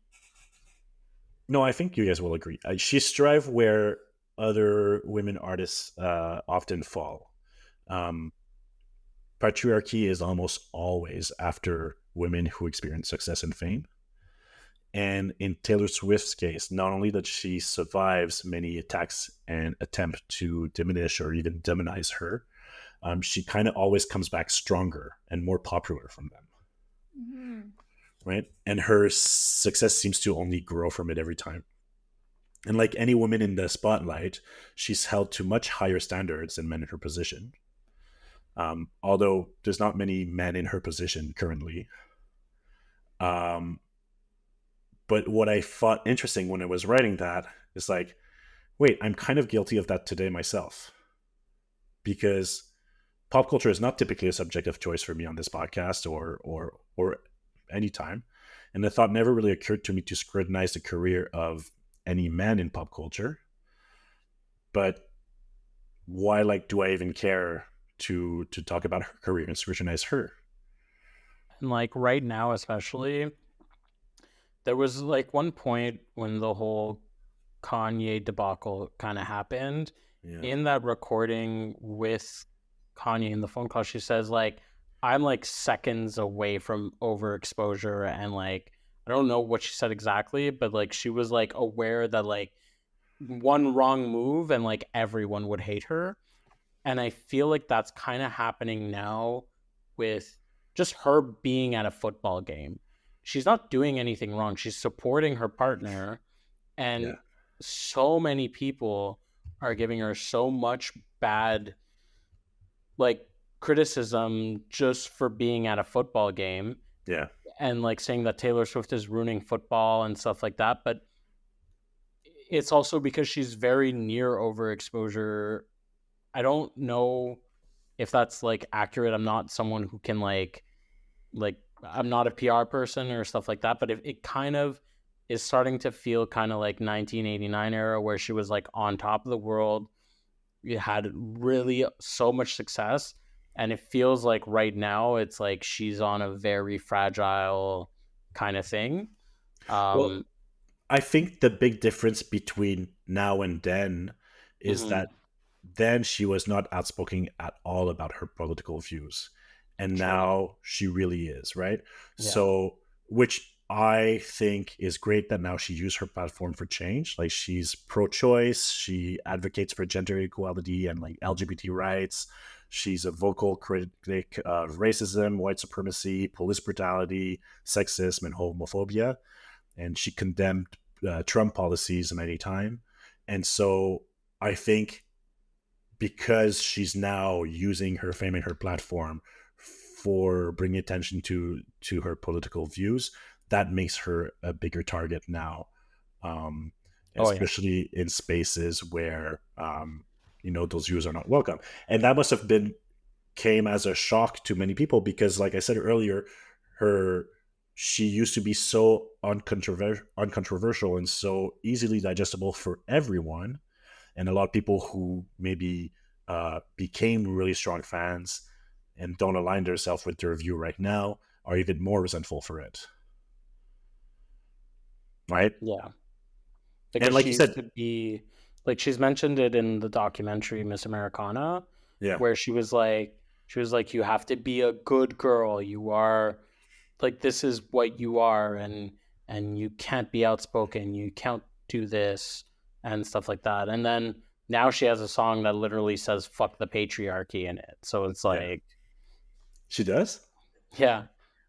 no, I think you guys will agree. She strive where other women artists often fall. Um, Patriarchy is almost always after women who experience success and fame. And in Taylor Swift's case, not only that she survives many attacks and attempt to diminish or even demonize her, she kind of always comes back stronger and more popular from them. Mm-hmm. Right? And her success seems to only grow from it every time. And like any woman in the spotlight, she's held to much higher standards than men in her position. Although there's not many men in her position currently. But what I thought interesting when I was writing that is like, wait, I'm kind of guilty of that today myself. Because pop culture is not typically a subject of choice for me on this podcast or any time. And the thought never really occurred to me to scrutinize the career of any man in pop culture. But why do I even care to talk about her career and scrutinize her? And like right now especially, there was like one point when the whole Kanye debacle kind of happened. Yeah. In that recording with Kanye in the phone call, she says like, I'm like seconds away from overexposure, and like I don't know what she said exactly, but like she was like aware that like one wrong move and like everyone would hate her. And I feel like that's kind of happening now with just her being at a football game. She's not doing anything wrong. She's supporting her partner, and so many people are giving her so much bad like criticism just for being at a football game. Yeah. And like saying that Taylor Swift is ruining football and stuff like that. But it's also because she's very near overexposure. I don't know if that's like accurate. I'm not someone who can like I'm not a PR person or stuff like that, but it kind of is starting to feel kind of like 1989 era where she was like on top of the world. You had really so much success, and it feels like right now it's like she's on a very fragile kind of thing. Well, I think the big difference between now and then is that then she was not outspoken at all about her political views, and now she really is, right? Yeah. So, which I think is great that now she used her platform for change. Like she's pro-choice, she advocates for gender equality and like LGBT rights. She's a vocal critic of racism, white supremacy, police brutality, sexism, and homophobia. And she condemned Trump policies at any time. And so I think because she's now using her fame and her platform for bringing attention to her political views, that makes her a bigger target now, especially in spaces where those views are not welcome. And that must have came as a shock to many people because, like I said earlier, she used to be so uncontroversial and so easily digestible for everyone, and a lot of people who maybe became really strong fans and don't align themselves with their view right now are even more resentful for it. Right? Yeah. Because and like you said, to be like she's mentioned it in the documentary Miss Americana, where she was like, you have to be a good girl. You are like, this is what you are, and you can't be outspoken. You can't do this and stuff like that. And then now she has a song that literally says "fuck the patriarchy" in it. So it's like, she does. Yeah.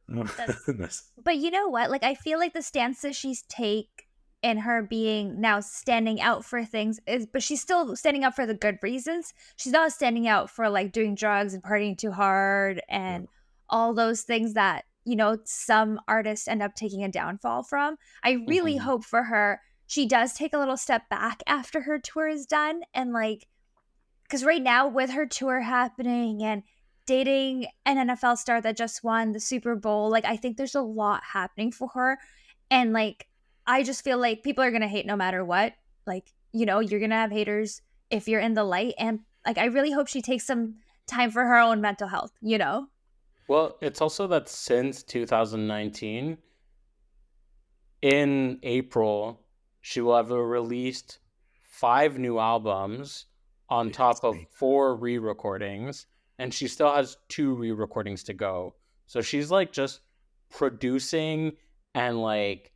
Nice. But you know what? Like, I feel like the stances she's take in her being now standing out for things but she's still standing up for the good reasons. She's not standing out for like doing drugs and partying too hard and all those things that some artists end up taking a downfall from. I really hope for her she does take a little step back after her tour is done, and like, because right now with her tour happening and dating an NFL star that just won the Super Bowl, like I think there's a lot happening for her, and like I just feel like people are gonna hate no matter what. Like, you're gonna have haters if you're in the light, and like I really hope she takes some time for her own mental health. Well, it's also that since 2019, in April, she will have released 5 new albums on top of 4 re-recordings, and she still has 2 re-recordings to go. So she's like just producing, and like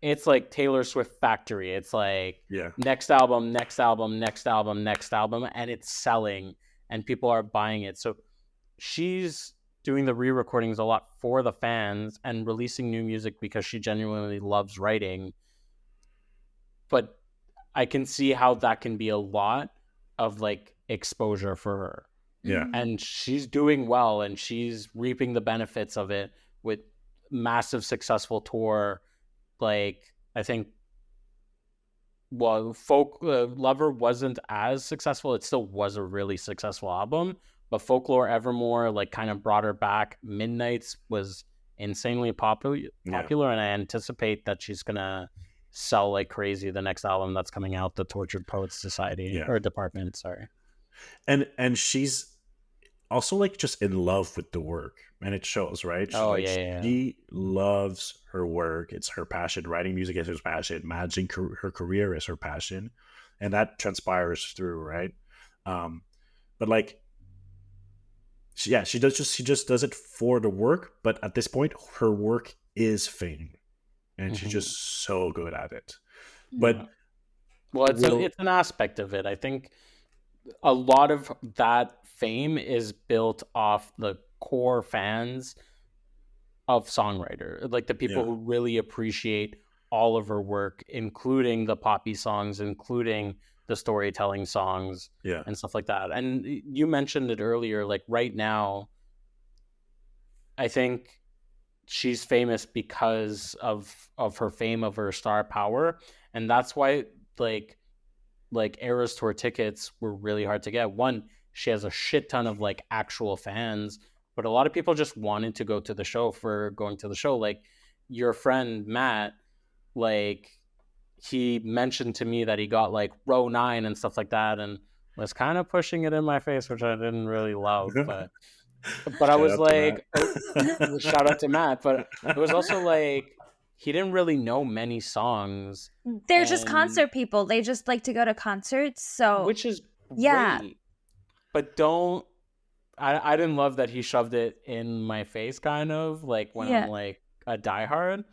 it's like Taylor Swift factory. It's like next album, next album, next album, next album, and it's selling and people are buying it. So she's doing the re-recordings a lot for the fans and releasing new music because she genuinely loves writing. But I can see how that can be a lot of like exposure for her. Yeah. And she's doing well and she's reaping the benefits of it with massive successful tour. Like, I think, well, Folk Lover wasn't as successful. It still was a really successful album, but Folklore Evermore like kind of brought her back. Midnights was insanely popular, and I anticipate that she's gonna sell like crazy the next album that's coming out, the Tortured Poets Society or Department, sorry. And she's also like just in love with the work, and it shows, right? She loves her work. It's her passion. Writing music is her passion. Managing her career is her passion, and that transpires through, right? But like, she just does it for the work. But at this point, her work is fame, and she's just so good at it. But it's an aspect of it. I think a lot of that fame is built off the core fans of songwriter, like the people who really appreciate all of her work, including the poppy songs, including the storytelling songs, and stuff like that. And you mentioned it earlier, like right now, I think she's famous because of her fame, of her star power, and that's why like Eras Tour tickets were really hard to get. One, she has a shit ton of like actual fans, but a lot of people just wanted to go to the show for going to the show. Like your friend Matt, like he mentioned to me that he got like row 9 and stuff like that, and was kind of pushing it in my face, which I didn't really love. But I was like, shout out to Matt. But it was also like, he didn't really know many songs. They're just concert people. They just like to go to concerts. So, which is great. But I didn't love that he shoved it in my face, kind of like when I'm like a diehard.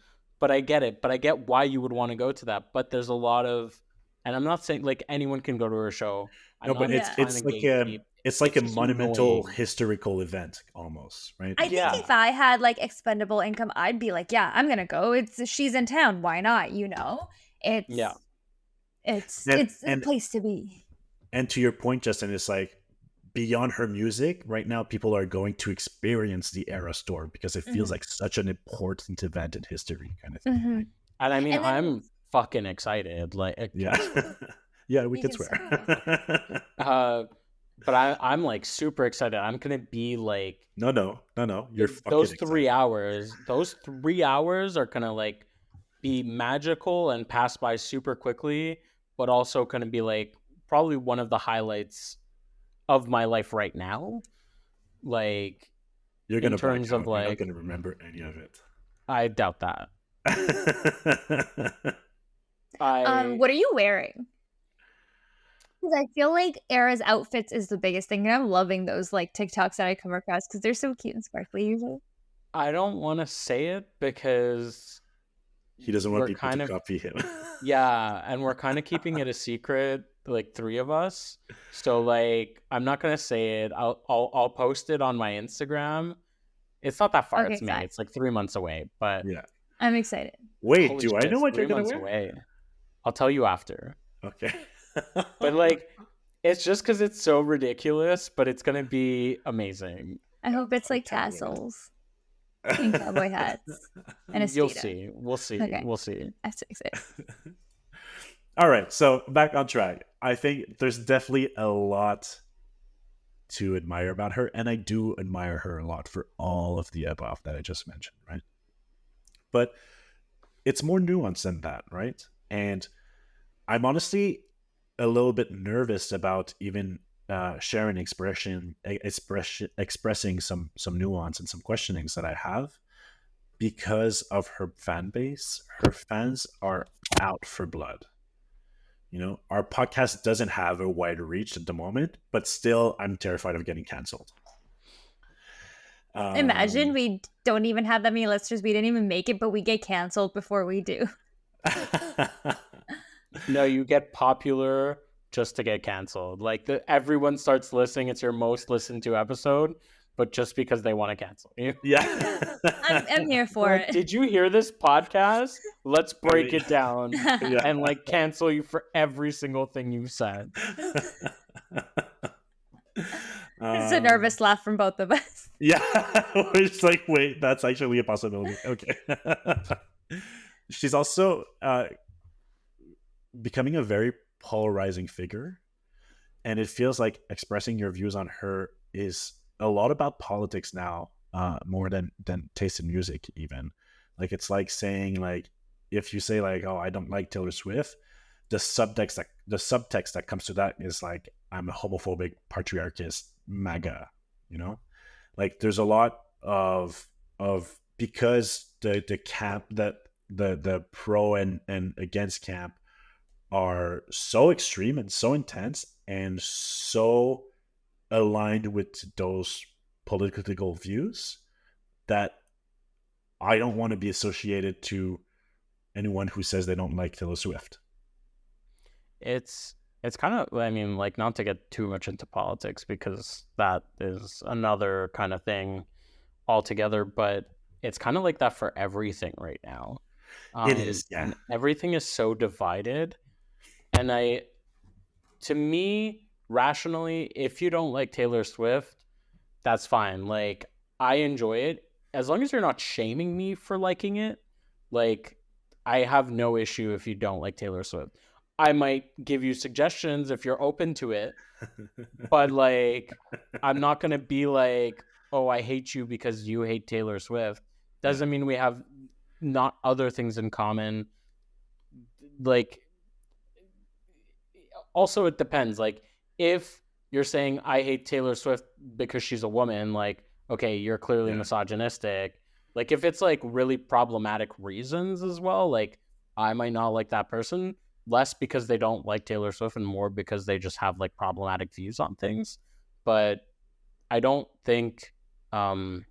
But I get it. But I get why you would want to go to that. But there's a lot of, and I'm not saying like anyone can go to her show. But it's like a monumental historical event almost, right? I think if I had like expendable income, I'd be like, I'm gonna go. She's in town. Why not? It's a place to be. And to your point, Justin, it's like beyond her music, right now people are going to experience the Eras Tour because it feels like such an important event in history, kind of thing. And I mean, I'm fucking excited. Like, we can swear. But I'm like super excited. I'm gonna be like, no. You're those 3 hours. Those 3 hours are gonna like be magical and pass by super quickly, but also gonna be like probably one of the highlights of my life right now. Like, you're gonna, in terms of like, you're not gonna remember any of it. I doubt that. What are you wearing? Because I feel like Era's outfits is the biggest thing, and I'm loving those like TikToks that I come across because they're so cute and sparkly usually. I don't want to say it because he doesn't want people to copy him. And we're kind of keeping it a secret, like 3 of us. So like, I'm not gonna say it. I'll post it on my Instagram. It's not that far. It's me. It's like 3 months away, but I'm excited. Wait, do I know what you're gonna wear? Away. I'll tell you after. Okay. But like, it's just because it's so ridiculous, but it's gonna be amazing. I hope it's like tassels. in cowboy hats and a You'll speedo. see. We'll see. Okay. We'll see. That's exciting. All right, so back on track. I think there's definitely a lot to admire about her, and I do admire her a lot for all of the above that I just mentioned, right? But it's more nuanced than that, right? And I'm honestly a little bit nervous about even sharing expressing some nuance and some questionings that I have because of her fan base. Her fans are out for blood. You know, our podcast doesn't have a wide reach at the moment, but still, I'm terrified of getting canceled. Imagine we don't even have that many listeners. We didn't even make it, but we get canceled before we do. No, you get popular just to get canceled. Like everyone starts listening. It's your most listened to episode, but just because they want to cancel you. Yeah. I'm here for Like, it. did you hear this podcast? Let's break it down and like cancel you for every single thing you said. It's a nervous laugh from both of us. Yeah. We're just like, wait, that's actually a possibility. Okay. She's also becoming a very polarizing figure. And it feels like expressing your views on her is a lot about politics now, more than taste in music even. Like, it's like saying, like, if you say like, oh, I don't like Taylor Swift, the subtext that comes to that is like, I'm a homophobic patriarchist MAGA, you know? Like, there's a lot of because the camp that the pro and against camp are so extreme and so intense and so aligned with those political views that I don't want to be associated to anyone who says they don't like Taylor Swift. It's kind of, I mean, like, not to get too much into politics because that is another kind of thing altogether, but it's kind of like that for everything right now. It is, yeah. And everything is so divided. And to me, rationally, if you don't like Taylor Swift, that's fine. Like, I enjoy it. As long as you're not shaming me for liking it, like, I have no issue if you don't like Taylor Swift. I might give you suggestions if you're open to it, but like, I'm not going to be like, oh, I hate you because you hate Taylor Swift. Doesn't mean we have not other things in common. Like, also, it depends. Like, if you're saying I hate Taylor Swift because she's a woman, like, okay, you're clearly misogynistic. Like, if it's like really problematic reasons as well, like, I might not like that person, less because they don't like Taylor Swift and more because they just have like problematic views on things. But I don't think I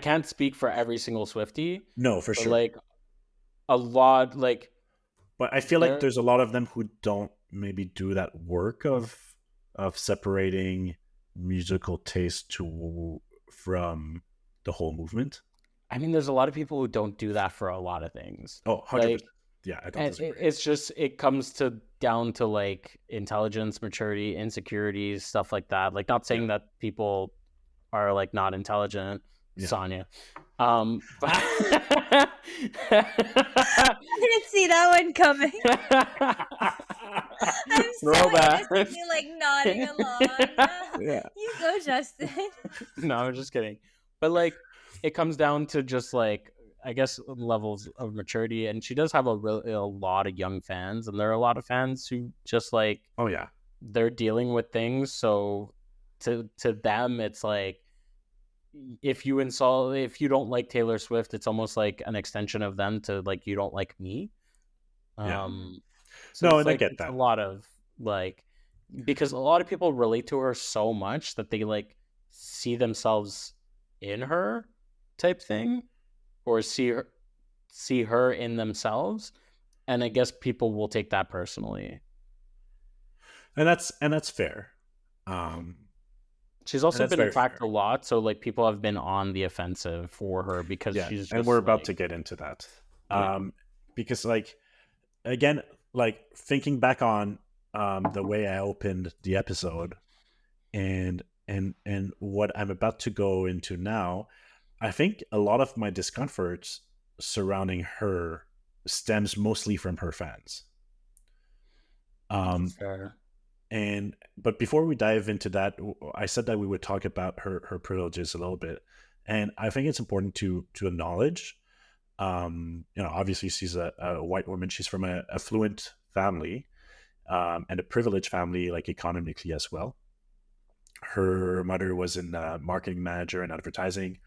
can't speak for every single Swiftie. No, for sure. Like, a lot, like, but I feel like there's a lot of them who don't maybe do that work of separating musical taste from the whole movement. I mean, there's a lot of people who don't do that for a lot of things. Oh, 100%. Like, yeah, I don't disagree. It's just, it comes down to like intelligence, maturity, insecurities, stuff like that. Like, not saying that people are like not intelligent, Saniya. But I didn't see that one coming. I'm so like nodding along. You go, Justin. No, I'm just kidding. But like, it comes down to just like, I guess, levels of maturity, and she does have a lot of young fans, and there are a lot of fans who just like, oh yeah, they're dealing with things. So to them, it's like, if you don't like Taylor Swift, it's almost like an extension of them to like, you don't like me. So no, and like, I get that. A lot of like, because a lot of people relate to her so much that they like see themselves in her type thing, or see her in themselves, and I guess people will take that personally. And that's fair. She's also been attacked a lot, so like, people have been on the offensive for her because she's just, and we're about to get into that. Because like, again, like, thinking back on the way I opened the episode, and and what I'm about to go into now, I think a lot of my discomfort surrounding her stems mostly from her fans. That's Um, fair. and but before we dive into that, I said that we would talk about her privileges a little bit, and I think it's important to acknowledge. Obviously she's a white woman. She's from a affluent family, and a privileged family, like economically as well. Her mother was in marketing manager and advertising.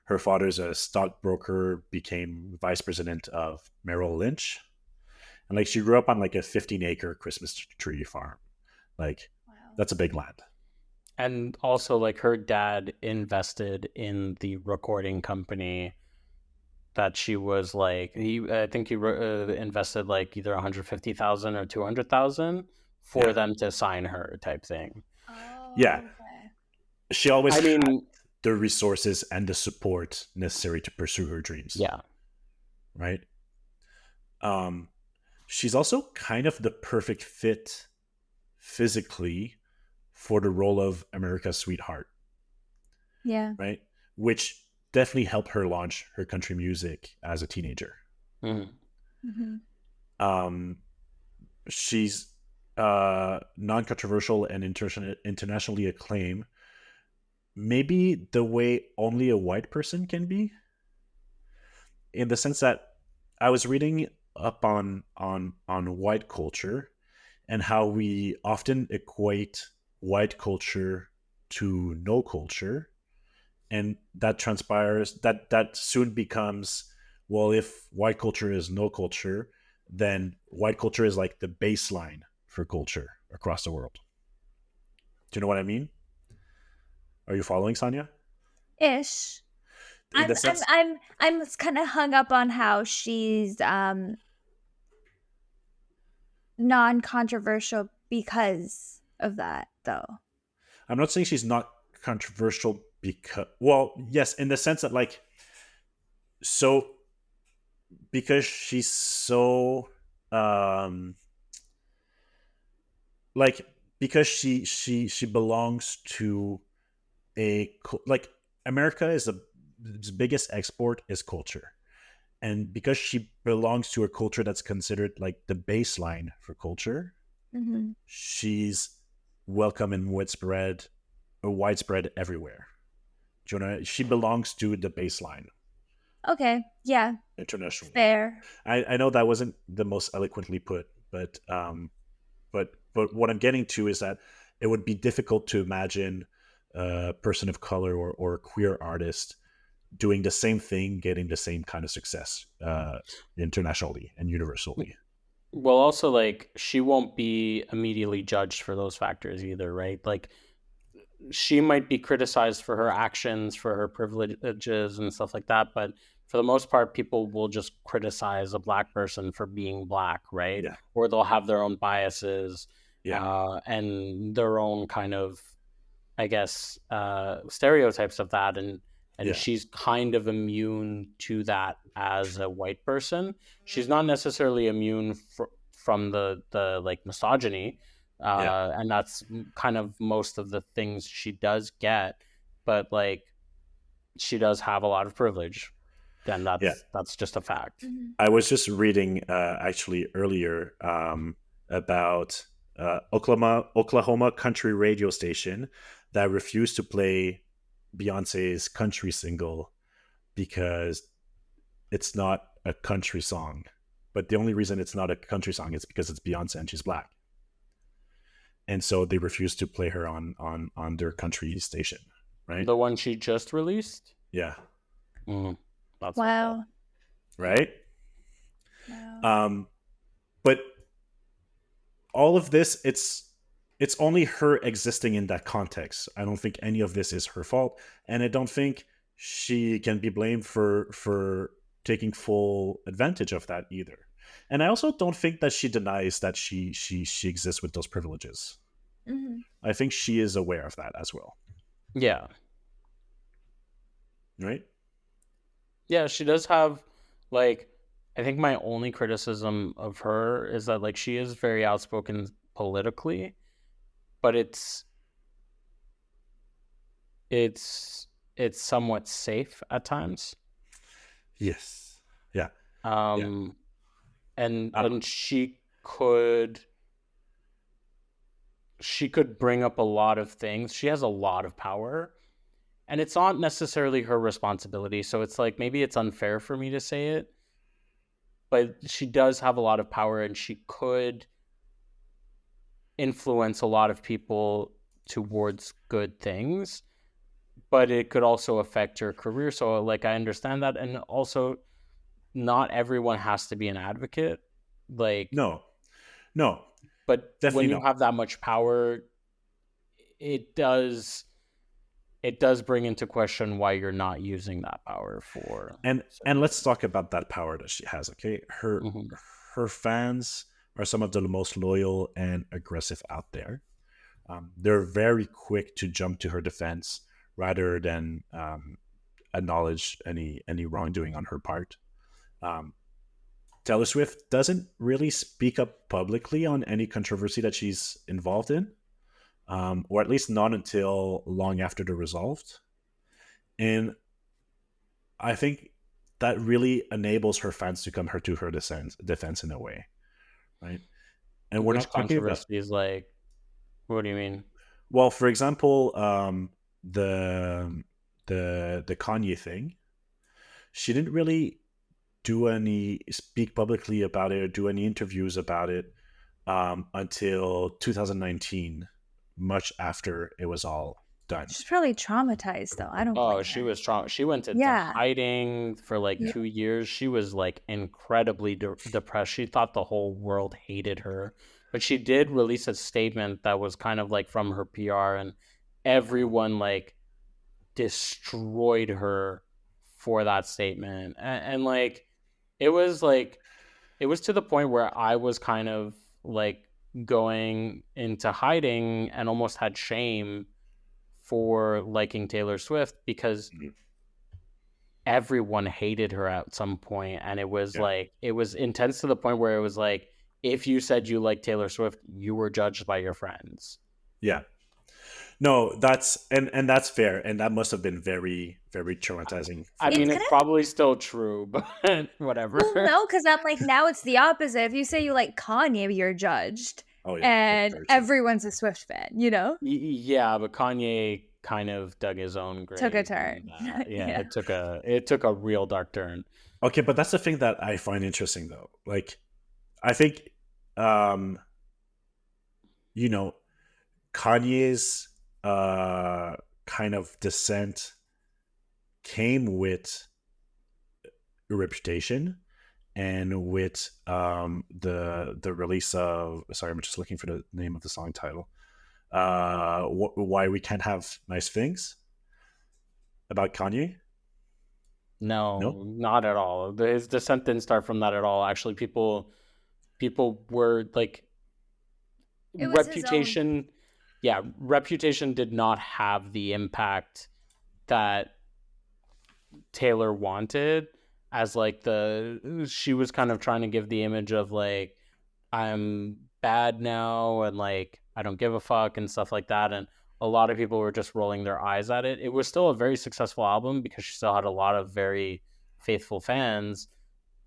Her father's a stockbroker, became vice president of Merrill Lynch, and like she grew up on like a 15-acre Christmas tree farm. Like Wow. that's a big land. And also, like, her dad invested in the recording company that she was like, I think he invested like either 150,000 or 200,000 for Yeah, them to sign her, type thing. yeah. Oh, okay. She always I had mean, the resources and the support necessary to pursue her dreams. yeah. Right. Um, she's also kind of the perfect fit physically for the role of America's sweetheart, Yeah. right? Which definitely helped her launch her country music as a teenager. Mhm. Mm-hmm. Um, she's non-controversial and internationally acclaimed, maybe the way only a white person can be, in the sense that I was reading up on white culture and how we often equate white culture to no culture, and that transpires that soon becomes, well, if white culture is no culture, then white culture is like the baseline for culture across the world. Do you know what I mean? Are you following, Sanya? Ish. In the sense, I'm kind of hung up on how she's non-controversial because of that, though. I'm not saying she's not controversial because, well, yes, in the sense that like, so because she's so um like, because she belongs to like, America is the biggest export is culture, and because she belongs to a culture that's considered like the baseline for culture, Mm-hmm. she's welcome and widespread everywhere. Do you know, she belongs to the baseline Okay. Yeah. internationally. Fair. I know that wasn't the most eloquently put, but what I'm getting to is that it would be difficult to imagine a person of color or a queer artist doing the same thing, getting the same kind of success internationally and universally. Well, also, like, she won't be immediately judged for those factors either, right? Like, she might be criticized for her actions, for her privileges and stuff like that, but for the most part, people will just criticize a black person for being black, right? Yeah, Or they'll have their own biases, yeah, and their own kind of, I guess, stereotypes of that, and yeah, she's kind of immune to that as a white person. She's not necessarily immune from the like misogyny, yeah, and that's kind of most of the things she does get, but like she does have a lot of privilege, and yeah. that's just a fact. Mm-hmm. I was just reading actually earlier about Oklahoma country radio station that refused to play Beyonce's country single because it's not a country song. But the only reason it's not a country song is because it's Beyonce and she's black, and so they refused to play her on their country station. Right? The one she just released. Yeah. Mm, that's Wow. Right. Wow. But all of this, it's only her existing in that context. I don't think any of this is her fault, and I don't think she can be blamed for taking full advantage of that either. And I also don't think that she denies that she exists with those privileges. Mm-hmm. I think she is aware of that as well. yeah. Right? Yeah, she does have, like, I think my only criticism of her is that, like, she is very outspoken politically, but it's it's somewhat safe at times. Yes. Yeah. And she could bring up a lot of things. She has a lot of power, and it's not necessarily her responsibility. So it's like, maybe it's unfair for me to say it, but she does have a lot of power, and she could influence a lot of people towards good things, but it could also affect her career. So like, I understand that. And also, not everyone has to be an advocate. Like, No, but definitely when you not. have that much power, it does bring into question why you're not using that power for. And let's talk about that power that she has. Okay, her fans are some of the most loyal and aggressive out there. They're very quick to jump to her defense rather than acknowledge any wrongdoing on her part. Taylor Swift doesn't really speak up publicly on any controversy that she's involved in, or at least not until long after they're resolved. And I think that really enables her fans to come to her defense in a way, right? And we're Which not talking about controversies, like, what do you mean? Well, for example, the Kanye thing. She didn't really speak publicly about it or do any interviews about it until 2019, much after it was all done. She's probably traumatized, though. I don't. Oh, she was strong. She went into hiding for like 2 years. She was like incredibly depressed. She thought the whole world hated her. But she did release a statement that was kind of like from her PR, and everyone like destroyed her for that statement. And like, it was to the point where I was kind of like going into hiding and almost had shame for liking Taylor Swift, because everyone hated her at some point, and it was like, it was intense to the point where it was like, if you said you like Taylor Swift, you were judged by your friends. Yeah. No, that's and that's fair, and that must have been very, very traumatizing. I mean, it's probably still true, but whatever. Well, no, because I'm like, now it's the opposite. If you say you like Kanye, you're judged. Oh, yeah, and everyone's a Swift fan, you know? Yeah, but Kanye kind of dug his own grave. Took a turn. Yeah, it took a real dark turn. Okay, but that's the thing that I find interesting, though. Like, I think, you know, Kanye's kind of descent came with a reputation and with the release of, sorry, I'm just looking for the name of the song title, Why We Can't Have Nice Things, about Kanye. No, not at all. His descent didn't start from that at all. Actually, people were like, reputation. Yeah, reputation did not have the impact that Taylor wanted, as like she was kind of trying to give the image of like, I'm bad now, and like, I don't give a fuck and stuff like that. And a lot of people were just rolling their eyes at it. It was still a very successful album because she still had a lot of very faithful fans,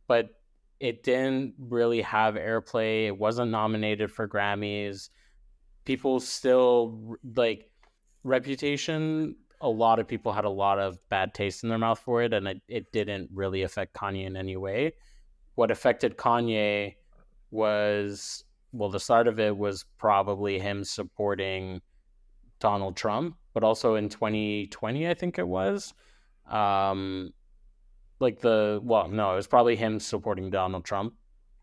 but it didn't really have airplay. It wasn't nominated for Grammys. People still like reputation. A lot of people had a lot of bad taste in their mouth for it, and it didn't really affect Kanye in any way. What affected Kanye was, well, the start of it was probably him supporting Donald Trump, but also in 2020, I think it was, it was probably him supporting Donald Trump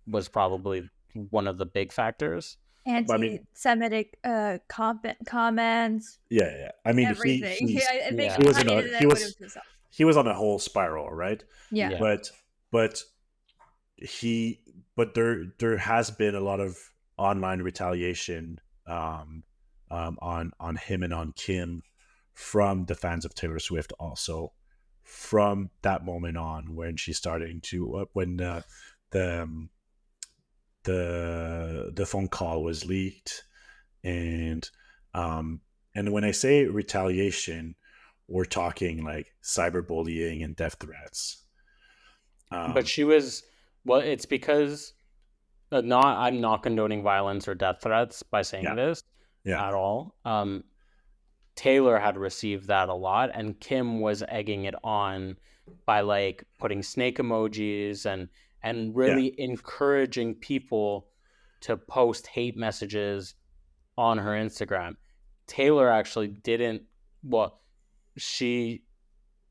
was probably one of the big factors. Anti-Semitic comments. Yeah. I mean, everything. He was on a whole spiral, right? Yeah. But there has been a lot of online retaliation on him and on Kim from the fans of Taylor Swift, also from that moment on, when she's starting to when the phone call was leaked, and when I say retaliation, we're talking like cyberbullying and death threats. But she was, well, it's because I'm not condoning violence or death threats by saying Yeah, this yeah, at all. Taylor had received that a lot, and Kim was egging it on by like putting snake emojis and yeah, really encouraging people to post hate messages on her Instagram. Taylor actually didn't. Well, she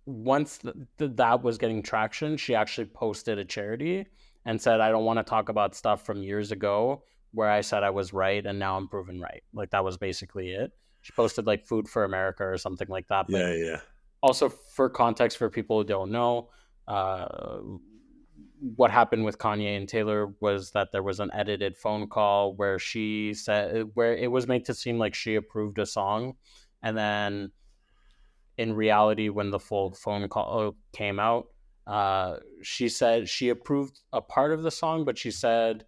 once that was getting traction, she actually posted a charity and said, "I don't want to talk about stuff from years ago where I said I was right and now I'm proven right." Like that was basically it. She posted like Food for America or something like that. But yeah, yeah. also for context for people who don't know, uh, what happened with Kanye and Taylor was that there was an edited phone call where she said where it was made to seem like she approved a song, and then in reality, when the full phone call came out, she said she approved a part of the song, but she said,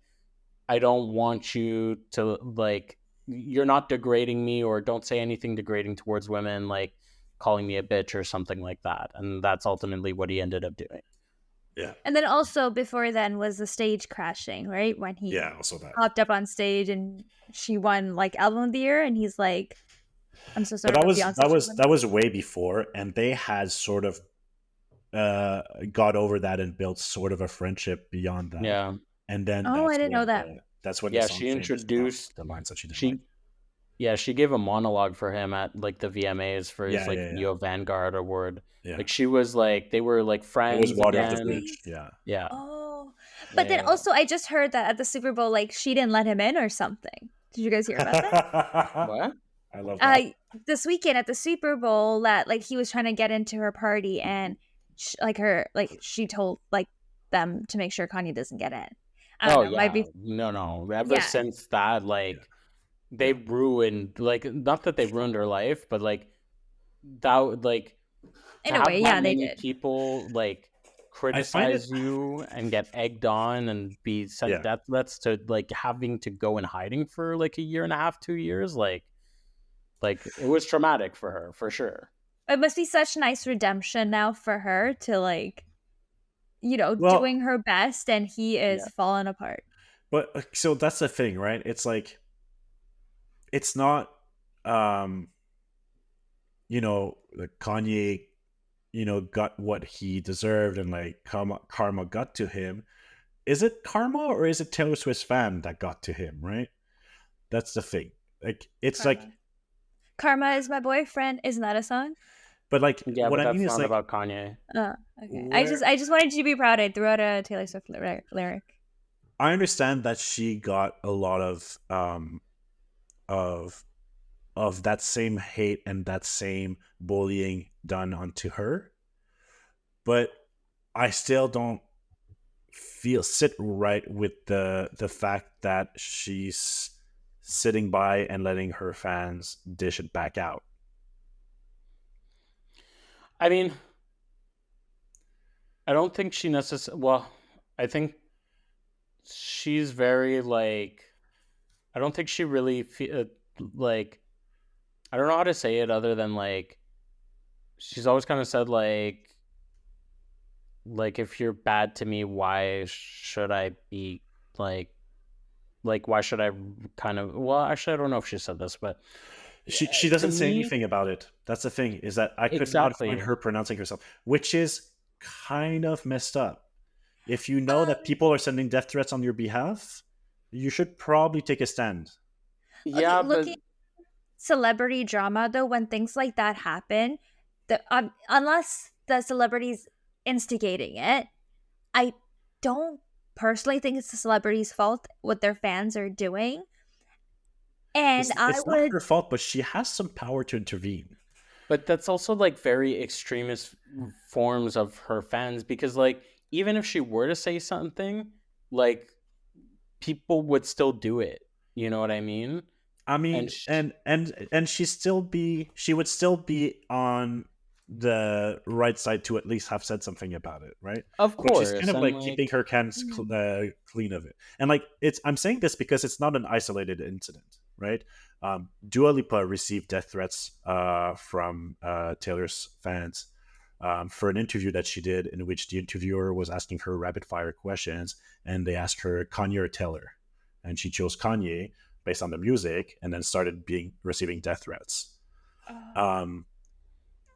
"I don't want you to like, you're not degrading me, or don't say anything degrading towards women, like calling me a bitch or something like that." And that's ultimately what he ended up doing. Yeah. And then also before then was the stage crashing, right? When he Yeah, also that. hopped up on stage and she won like album of the year, and he's like, "I'm so But sorry, but Beyonce should win." that was way before, and they had sort of got over that and built sort of a friendship beyond that. Yeah, And then Oh, I didn't know that. that's when the yeah. song She changes about introduced the lines that she didn't like. she Yeah, she gave a monologue for him at like the VMAs for his Yeah, like yeah, yeah, Video Vanguard award. yeah. Like she was like they were like It was friends water off the again. bridge. Yeah. Yeah. Oh, but then Yeah. also I just heard that at the Super Bowl, like she didn't let him in or something. Did you guys hear about that? What? I love that. This weekend at the Super Bowl, that like he was trying to get into her party, and she told like them to make sure Kanye doesn't get in. I don't Oh know. Might yeah. be No. Ever yeah. since that, Yeah, like they yeah. ruined like not that they ruined her life, but like that like to In a have way, that yeah, they many did. people like I find it. criticize you and get egged on and be sent Yeah, death threats to like having to go in hiding for like a year and a half, 2 years, like it was traumatic for her for sure. It must be such nice redemption now for her to like, well, doing her best, and he Yeah. is falling apart. but so that's the thing, right? It's like it's not, um, the Kanye, got what he deserved, and like karma got to him. Is it karma or is it Taylor Swift's fan that got to him? Right? That's the thing. Like it's like, Karma. Karma is my boyfriend. Isn't that a song? but like Yeah, what but I mean that's is not like about Kanye. Oh, okay. I just where I just wanted you to be proud. I threw out a Taylor Swift lyric. I understand that she got a lot of that same hate and that same bullying done onto her, but I still don't sit right with the fact that she's sitting by and letting her fans dish it back out. I mean, I don't think she necessarily. Well, I think she's very like. I don't think she really like. I don't know how to say it other than like. She's always kind of said like if you're bad to me, why should I be like why should I kind of, well, actually I don't know if she said this, but She to doesn't say me, anything about it. That's the thing, is that I could not find exactly. her pronouncing herself, which is kind of messed up. If you know that Um, people are sending death threats on your behalf, you should probably take a stand. okay, Yeah, but looking celebrity drama though, when things like that happen, unless the celebrity's instigating it, I don't personally think it's the celebrity's fault what their fans are doing. And I It's not would her fault, but she has some power to intervene. but that's also like very extremist forms of her fans, because like even if she were to say something, like people would still do it. You know what I mean? I And mean, and she would still be on. the right side to at least have said something about it, right? Of But she's kind course, of and like keeping like her hands clean of it. And like I'm saying this because it's not an isolated incident, right? Dua Lipa received death threats from Taylor's fans for an interview that she did, in which the interviewer was asking her rapid fire questions, and they asked her Kanye or Taylor, and she chose Kanye based on the music, and then started receiving death threats. Um,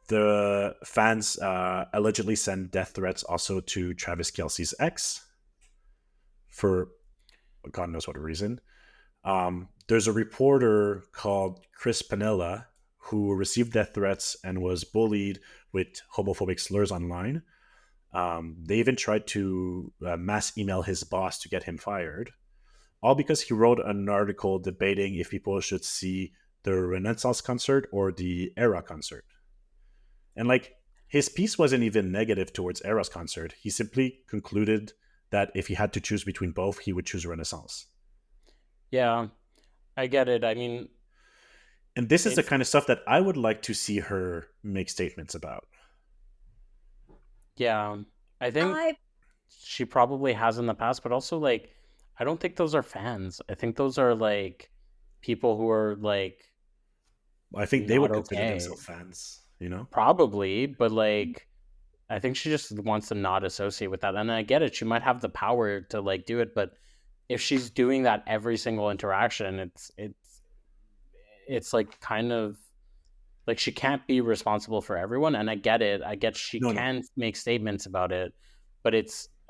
the fans allegedly sent death threats also to Travis Kelce's ex for God knows what reason. There's a reporter called Chris Panella who received death threats and was bullied with homophobic slurs online. They even tried to mass email his boss to get him fired, all because he wrote an article debating if people should see the Renaissance concert or the Era concert. And like his piece wasn't even negative towards Era's concert. He simply concluded that if he had to choose between both, he would choose Renaissance. Yeah, I get it. I mean, and this is the kind of stuff that I would like to see her make statements about. Yeah, I think she probably has in the past, but also like, I don't think those are fans. I think those are like people who are like, I think they would consider themselves fans, you know? Probably, but like, I think she just wants to not associate with that. And I get it. She might have the power to like do it, but if she's doing that every single interaction, it's like kind of like she can't be responsible for everyone. And I get it. I get she can make statements about it, but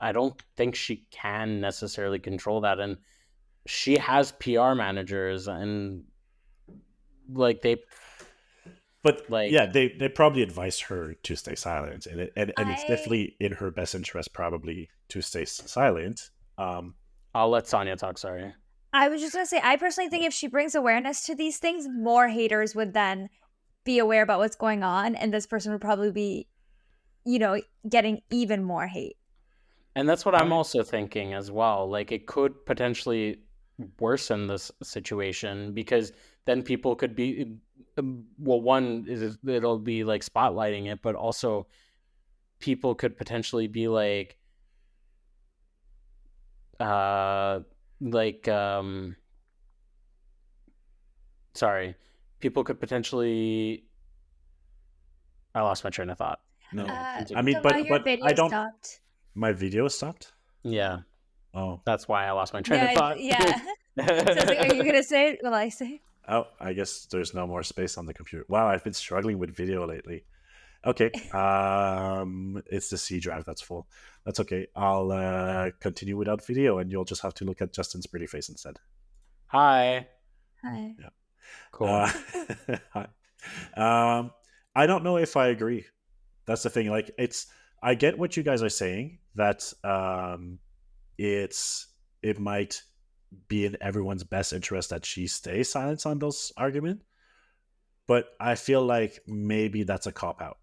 I don't think she can necessarily control that. And she has PR managers and like but like, yeah, they probably advise her to stay silent, and it's definitely in her best interest probably to stay silent. I'll let Saniya talk. Sorry. I was just gonna say, I personally think if she brings awareness to these things, more haters would then be aware about what's going on, and this person would probably be, getting even more hate. And that's what I'm also thinking as well. Like, it could potentially worsen this situation because then people could be, well, one is it'll be like spotlighting it, but also people could potentially be like, sorry, people could potentially. I lost my train of thought. No, I mean, but I don't. Stopped. My video stopped. Yeah. Oh, that's why I lost my train of thought. Yeah. So like, are you gonna say it? Will I say? Oh, I guess there's no more space on the computer. Wow, I've been struggling with video lately. Okay, it's the C drive that's full. That's okay. I'll continue without video, and you'll just have to look at Justin's pretty face instead. Hi. Hi. Yeah. Cool. Hi. I don't know if I agree. That's the thing. Like, I get what you guys are saying, that it might be in everyone's best interest that she stays silent on those arguments, but I feel like maybe that's a cop-out.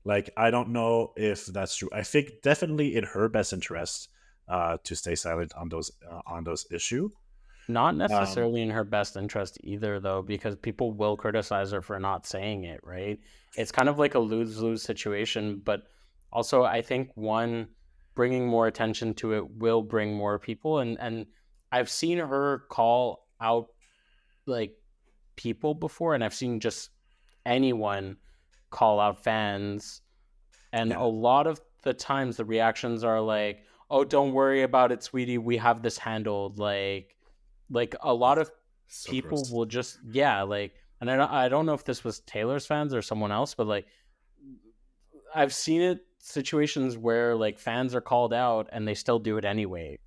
Like, I don't know if that's true. I think definitely in her best interest to stay silent on those issues. Not necessarily in her best interest either, though, because people will criticize her for not saying it, right? It's kind of like a lose-lose situation, but also I think bringing more attention to it will bring more people, and I've seen her call out like people before, and I've seen just anyone call out fans, and a lot of the times the reactions are like, "Oh, don't worry about it, sweetie. We have this handled." Like a lot of people will just and I don't know if this was Taylor's fans or someone else, but like I've seen it situations where like fans are called out and they still do it anyway.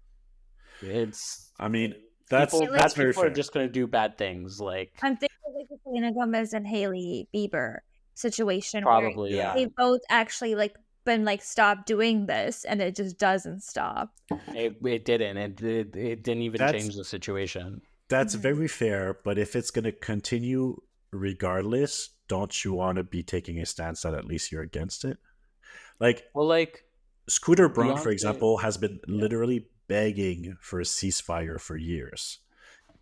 I mean, that's very people fair. are just going to do bad things. Like, I'm thinking like the Selena Gomez and Hailey Bieber situation. Probably, where they both actually like been like, stop doing this, and it just doesn't stop. It didn't. It didn't even change the situation. That's very fair, but if it's going to continue regardless, don't you want to be taking a stance that at least you're against it? Like, well, like Scooter Braun, for example, has been literally begging for a ceasefire for years.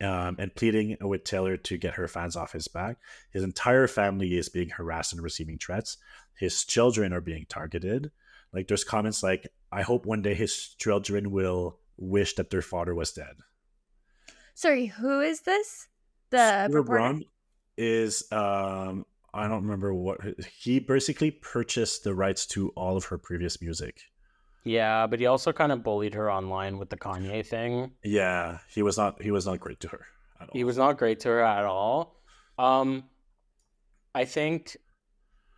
and pleading with Taylor to get her fans off his back. His entire family is being harassed and receiving threats. His children are being targeted. Like there's comments like, "I hope one day his children will wish that their father was dead." Sorry, who is this? The Scooter reporter? Braun is I don't remember what he basically purchased the rights to all of her previous music. Yeah, but he also kind of bullied her online with the Kanye thing. Yeah, he was not great to her at all. He was not great to her at all. I think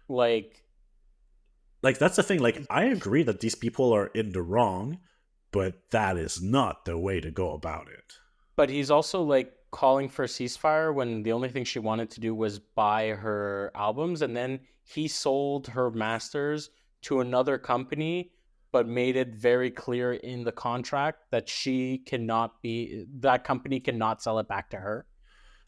like that's the thing. Like I agree that these people are in the wrong, but that is not the way to go about it. But he's also like calling for ceasefire when the only thing she wanted to do was buy her albums, and then he sold her masters to another company, but made it very clear in the contract that that company cannot sell it back to her.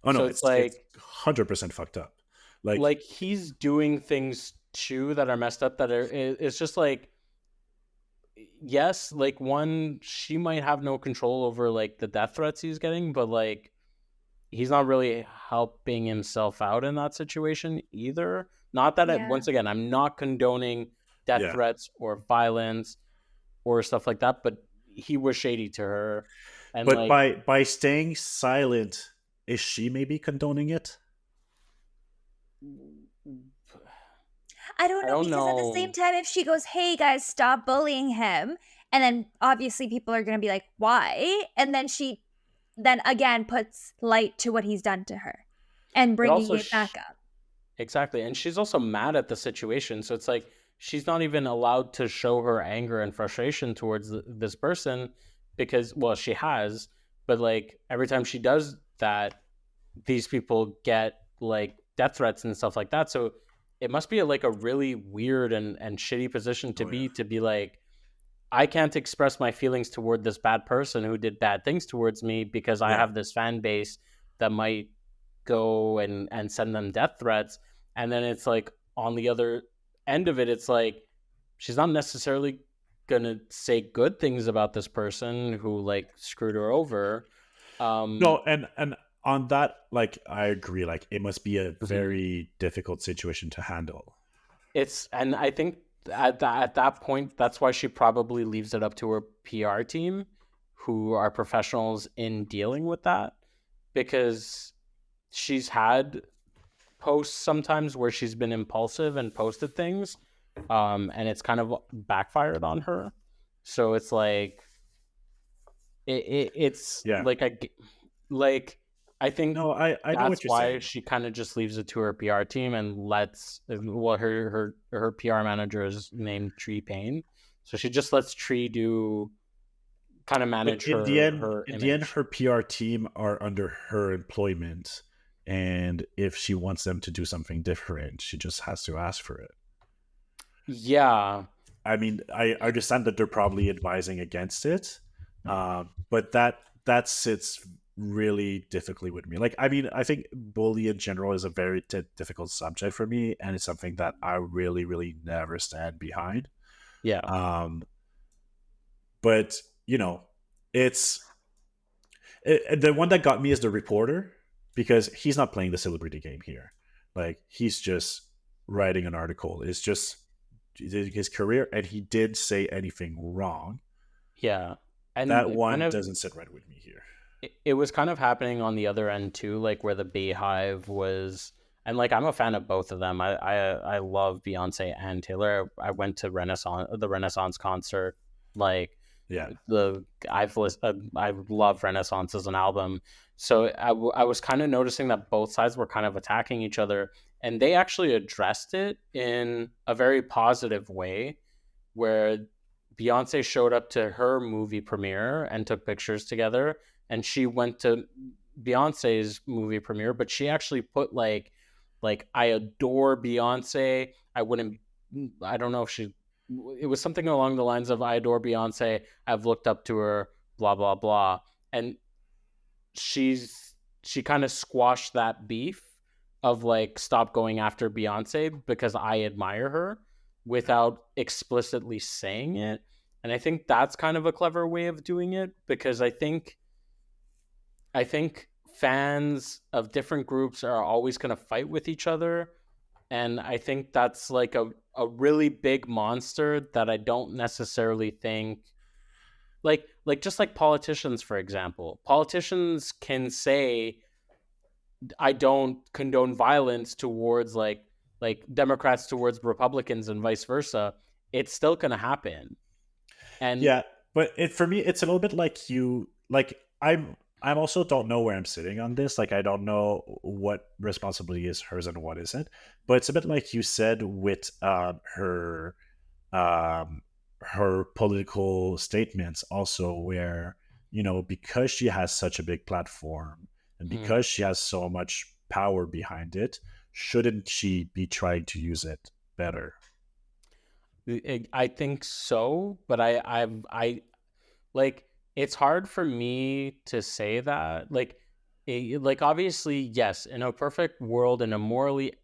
Oh no, So it's 100% fucked up. Like he's doing things too that are messed up, that it's just like, yes, like one, she might have no control over like the death threats he's getting, but like he's not really helping himself out in that situation either. Not that once again, I'm not condoning death threats or violence or stuff like that, but he was shady to her. And but by staying silent, is she maybe condoning it? I don't know, because at the same time, if she goes, "Hey guys, stop bullying him," and then obviously people are going to be like, "Why?" And then she then again puts light to what he's done to her and bringing it back up. Exactly. And she's also mad at the situation. So it's like she's not even allowed to show her anger and frustration towards this person because, well, she has, but like every time she does that, these people get like death threats and stuff like that. So it must be like a really weird and shitty position to be like, I can't express my feelings toward this bad person who did bad things towards me because I have this fan base that might go and send them death threats. And then it's like on the other end of it, it's like she's not necessarily gonna say good things about this person who like screwed her over. No, and on that, like I agree, like it must be a very difficult situation to handle. And I think at that point, that's why she probably leaves it up to her PR team, who are professionals in dealing with that, because she's had posts sometimes where she's been impulsive and posted things, and it's kind of backfired on her. So it's like it's I think I know that's why she kind of just leaves it to her PR team and lets her PR manager is named Tree Payne, so she just lets Tree do kind of manage her image. In the end, her PR team are under her employment, and if she wants them to do something different, she just has to ask for it. Yeah, I mean, I understand that they're probably advising against it, but that sits really difficultly with me. Like, I mean, I think bully in general is a very difficult subject for me, and it's something that I really, really never stand behind. Yeah. But you know, the one that got me is the reporter, because he's not playing the celebrity game here. Like, he's just writing an article. It's just his career, and he did say anything wrong. Yeah, and that one doesn't sit right with me here. It was kind of happening on the other end too, like where the Beehive was, and like I'm a fan of both of them. I love Beyonce and Taylor. I went to the Renaissance concert. Like, yeah, I love Renaissance as an album. So I was kind of noticing that both sides were kind of attacking each other, and they actually addressed it in a very positive way, where Beyonce showed up to her movie premiere and took pictures together, and she went to Beyonce's movie premiere, but she actually put like I adore Beyonce. I don't know if it was something along the lines of I adore Beyonce. I've looked up to her, blah, blah, blah. And she kind of squashed that beef of like, stop going after Beyonce because I admire her, without explicitly saying it. And I think that's kind of a clever way of doing it, because I think fans of different groups are always going to fight with each other. And I think that's like a really big monster that I don't necessarily think like just like politicians, for example. Politicians can say I don't condone violence towards like Democrats towards Republicans and vice versa. It's still going to happen. And yeah, but for me, it's a little bit like you. Like I'm also don't know where I'm sitting on this. Like I don't know what responsibility is hers and what isn't. But it's a bit like you said with um, her political statements, also where because she has such a big platform and because she has so much power behind it, shouldn't she be trying to use it better? I think so, but I like it's hard for me to say that. Like obviously, yes, in a perfect world, in a morally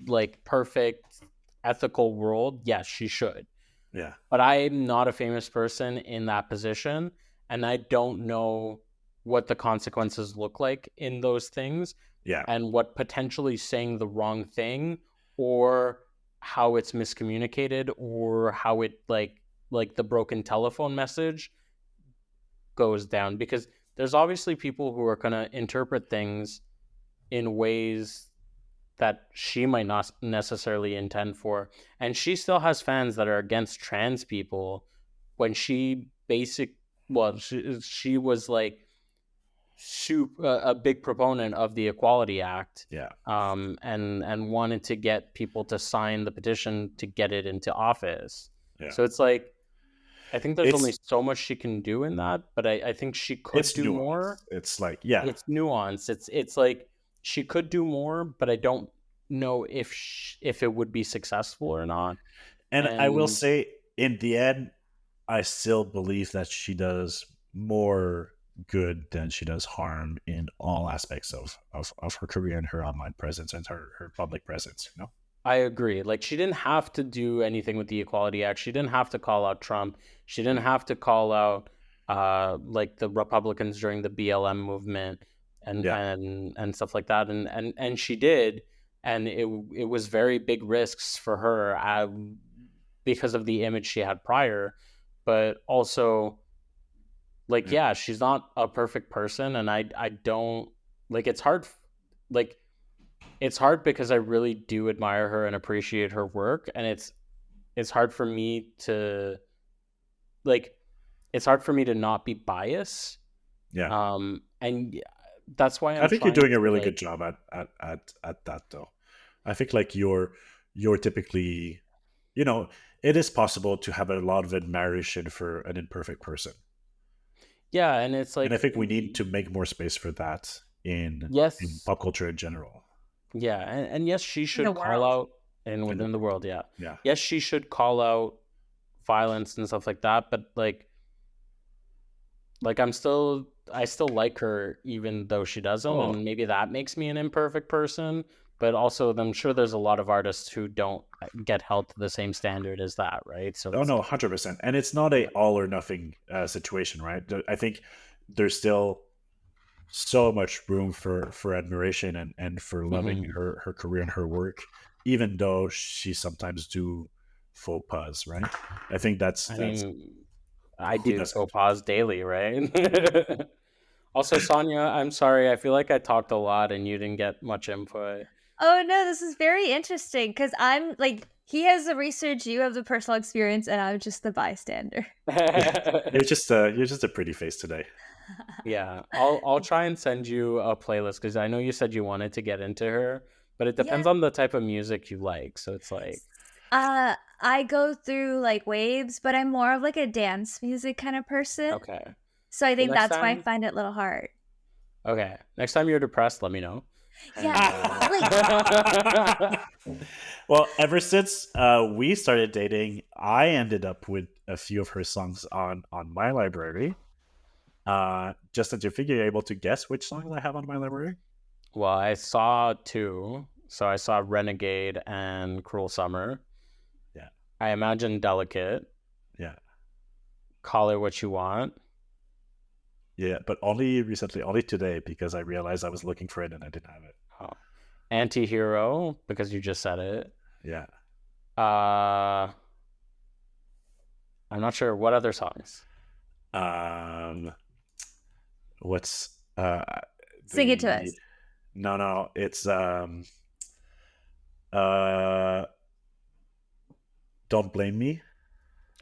like perfect ethical world, yes, she should. Yeah. But I'm not a famous person in that position, and I don't know what the consequences look like in those things. Yeah. And what potentially saying the wrong thing, or how it's miscommunicated, or how it like the broken telephone message goes down, because there's obviously people who are going to interpret things in ways that she might not necessarily intend for. And she still has fans that are against trans people when she she was like a big proponent of the Equality Act. Yeah. And wanted to get people to sign the petition to get it into office. Yeah. So it's like, I think there's only so much she can do in that, but I think she could do nuanced. more. It's like, yeah, it's nuanced. It's like she could do more, but I don't know if it would be successful or not. And I will say, in the end, I still believe that she does more good than she does harm in all aspects of her career and her online presence and her public presence. I agree. Like, she didn't have to do anything with the Equality Act. She didn't have to call out Trump. She didn't have to call out like the Republicans during the BLM movement and stuff like that. And she did, and it was very big risks for her because of the image she had prior, but also like yeah, she's not a perfect person, and I don't like it's hard like. It's hard because I really do admire her and appreciate her work, and it's hard for me to not be biased. Yeah. And that's why I think you're doing a really good job at that, though. I think like you're typically, it is possible to have a lot of admiration for an imperfect person. Yeah, and it's like, and I think we need to make more space for that in pop culture in general. Yeah, and yes, she should call out within the world. Yeah. Yes, she should call out violence and stuff like that. But like I still like her, even though she doesn't, and maybe that makes me an imperfect person. But also, I'm sure there's a lot of artists who don't get held to the same standard as that, right? So no, 100%, and it's not a all or nothing situation, right? I think there's still so much room for admiration and for loving her career and her work, even though she sometimes do faux pas, right? I think I do faux pas daily, right? Also, Saniya, I'm sorry, I feel like I talked a lot and you didn't get much input. Oh no, this is very interesting, because I'm like, he has the research, you have the personal experience, and I'm just the bystander. You're just a pretty face today. Yeah, I'll try and send you a playlist, because I know you said you wanted to get into her, but it depends on the type of music you like. So it's like, I go through like waves, but I'm more of like a dance music kind of person. Okay. So I think that's why I find it a little hard. Okay, next time you're depressed, let me know. Yeah. Well, ever since we started dating, I ended up with a few of her songs on my library. Just that you figure you're able to guess which songs I have on my library? Well, I saw two. So I saw Renegade and Cruel Summer. Yeah. I imagine Delicate. Yeah. Call It What You Want. Yeah, but only recently, only today, because I realized I was looking for it and I didn't have it. Oh. Anti-Hero, because you just said it. Yeah. I'm not sure. What other songs? What's Sing it to us. No, it's Don't Blame Me.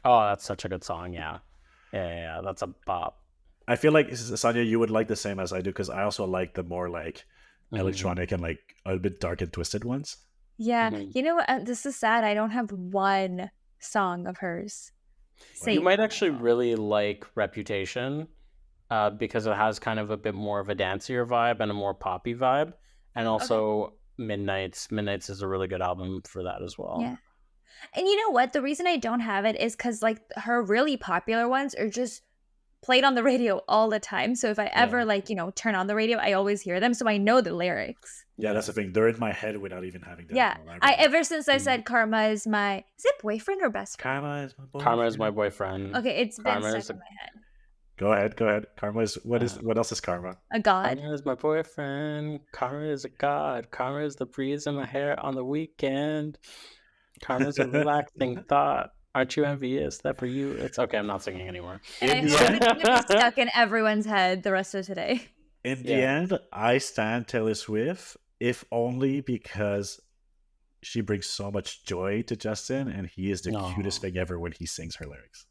Oh, that's such a good song. Yeah. That's a bop. I feel like, Saniya, you would like the same as I do, because I also like the more like electronic and like a bit dark and twisted ones. Yeah. You know what? This is sad. I don't have one song of hers. You might actually really like Reputation, because it has kind of a bit more of a dancier vibe and a more poppy vibe. And also Midnights. Midnights is a really good album for that as well. Yeah. And you know what? The reason I don't have it is because like her really popular ones are just played on the radio all the time. So if I ever like, turn on the radio, I always hear them. So I know the lyrics. Yeah, that's the thing. They're in my head without even having them. Yeah. Ever since I said Karma is it boyfriend or best friend? Karma is my boyfriend. Karma is my boyfriend. Okay, it's been stuck in my head. Go ahead. Karma is what else is Karma? A god. Karma is my boyfriend. Karma is a god. Karma is the breeze in my hair on the weekend. Karma is a relaxing thought. Aren't you envious that for you it's okay? I'm not singing anymore. And I hope it's gonna be stuck in everyone's head the rest of today. In the end, I stand Taylor Swift, if only because she brings so much joy to Justin, and he is the cutest thing ever when he sings her lyrics.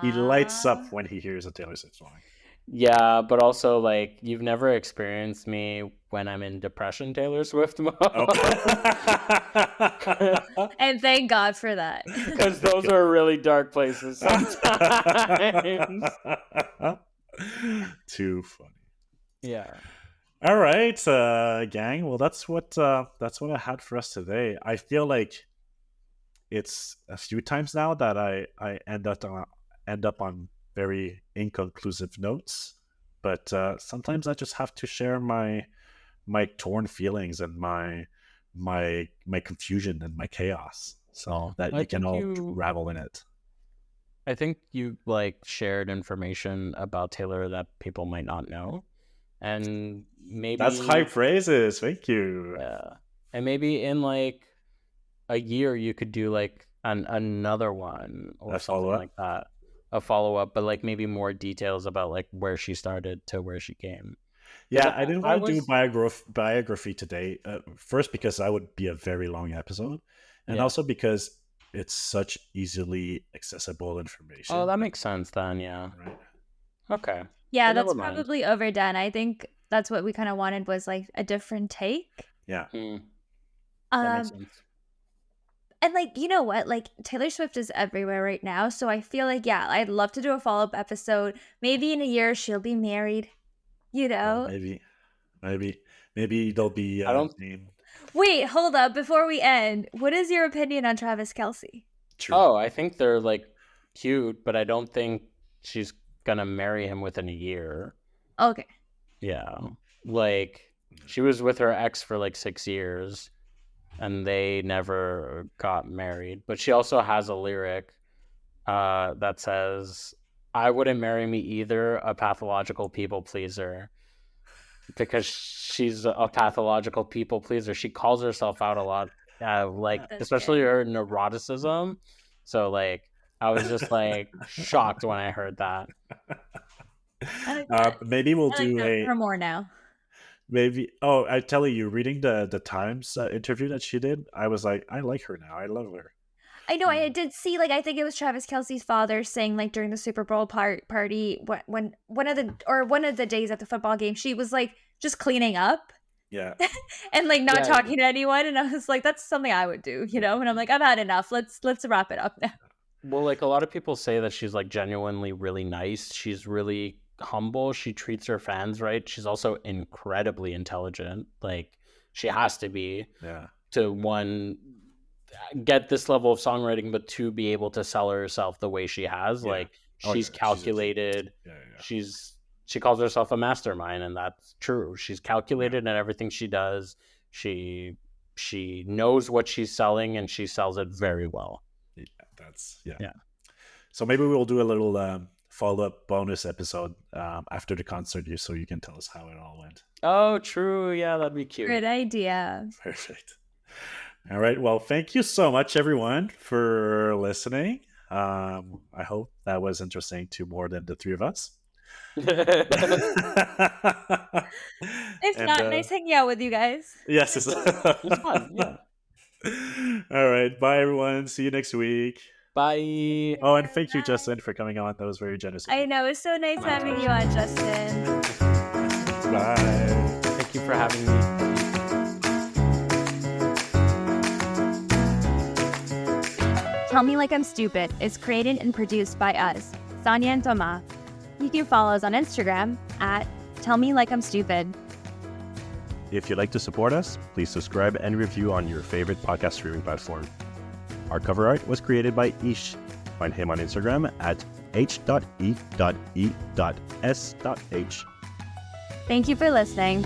He lights up when he hears a Taylor Swift song. Yeah, but also like you've never experienced me when I'm in depression Taylor Swift mode. And thank God for that. Because those are really dark places sometimes. Too funny. Yeah. All right, gang. Well, that's what I had for us today. I feel like it's a few times now that I end up on very inconclusive notes, but sometimes I just have to share my torn feelings and my confusion and my chaos, so that you can all ravel in it. I think you like shared information about Taylor that people might not know, and maybe that's high praises. Thank you. Yeah, and maybe in like a year you could do like another one or something like that. A follow-up, but like maybe more details about like where she started to where she came. Yeah, I didn't want to do biography today. First, because that would be a very long episode, and also because it's such easily accessible information. Oh, that makes sense then. Yeah. Right. Okay. Yeah, that's probably overdone. I think that's what we kind of wanted, was like a different take. Yeah. That makes sense. And like, you know what? Like Taylor Swift is everywhere right now. So I feel like, I'd love to do a follow-up episode. Maybe in a year she'll be married, Maybe they'll be named. Wait, hold up. Before we end, what is your opinion on Travis Kelce? True. Oh, I think they're like cute, but I don't think she's gonna marry him within a year. Okay. Yeah. Like she was with her ex for like 6 years. And they never got married. But she also has a lyric that says, "I wouldn't marry me either, a pathological people pleaser." Because she's a pathological people pleaser. She calls herself out a lot, especially her neuroticism. So like, I was just like shocked when I heard that. Maybe we'll do her more now. Maybe. Oh, I tell you, reading the Times interview that she did, I was like, I like her now. I love her. I know. I did see, like, I think it was Travis Kelce's father saying, like, during the Super Bowl party, when one of the days at the football game, she was like just cleaning up. Yeah. And like not talking to anyone, and I was like, that's something I would do, And I'm like, I've had enough. Let's wrap it up now. Well, like a lot of people say that she's like genuinely really nice. She's really humble. She treats her fans right. She's also incredibly intelligent. Like she has to be to one get this level of songwriting, but to be able to sell herself the way she has. Like she's calculated. She calls herself a mastermind, and that's true. She's calculated in everything she does. She knows what she's selling, and she sells it very well. Yeah. So maybe we'll do a little follow-up bonus episode after the concert, so you can tell us how it all went. Oh, true. Yeah, that'd be cute. Good idea. Perfect. All right. Well, thank you so much, everyone, for listening. I hope that was interesting to more than the three of us. If not, nice hanging out with you guys. Yes, it's fun. Yeah. All right. Bye, everyone. See you next week. Bye. Oh, and thank you, Justin, for coming on. That was very generous. I know. It's so nice having you on, Justin. Bye. Thank you for having me. Tell Me Like I'm Stupid is created and produced by us, Saniya and Thomas. You can follow us on Instagram at Tell Me Like I'm Stupid. If you'd like to support us, please subscribe and review on your favorite podcast streaming platform. Our cover art was created by Ish. Find him on Instagram at h.e.e.s.h. Thank you for listening.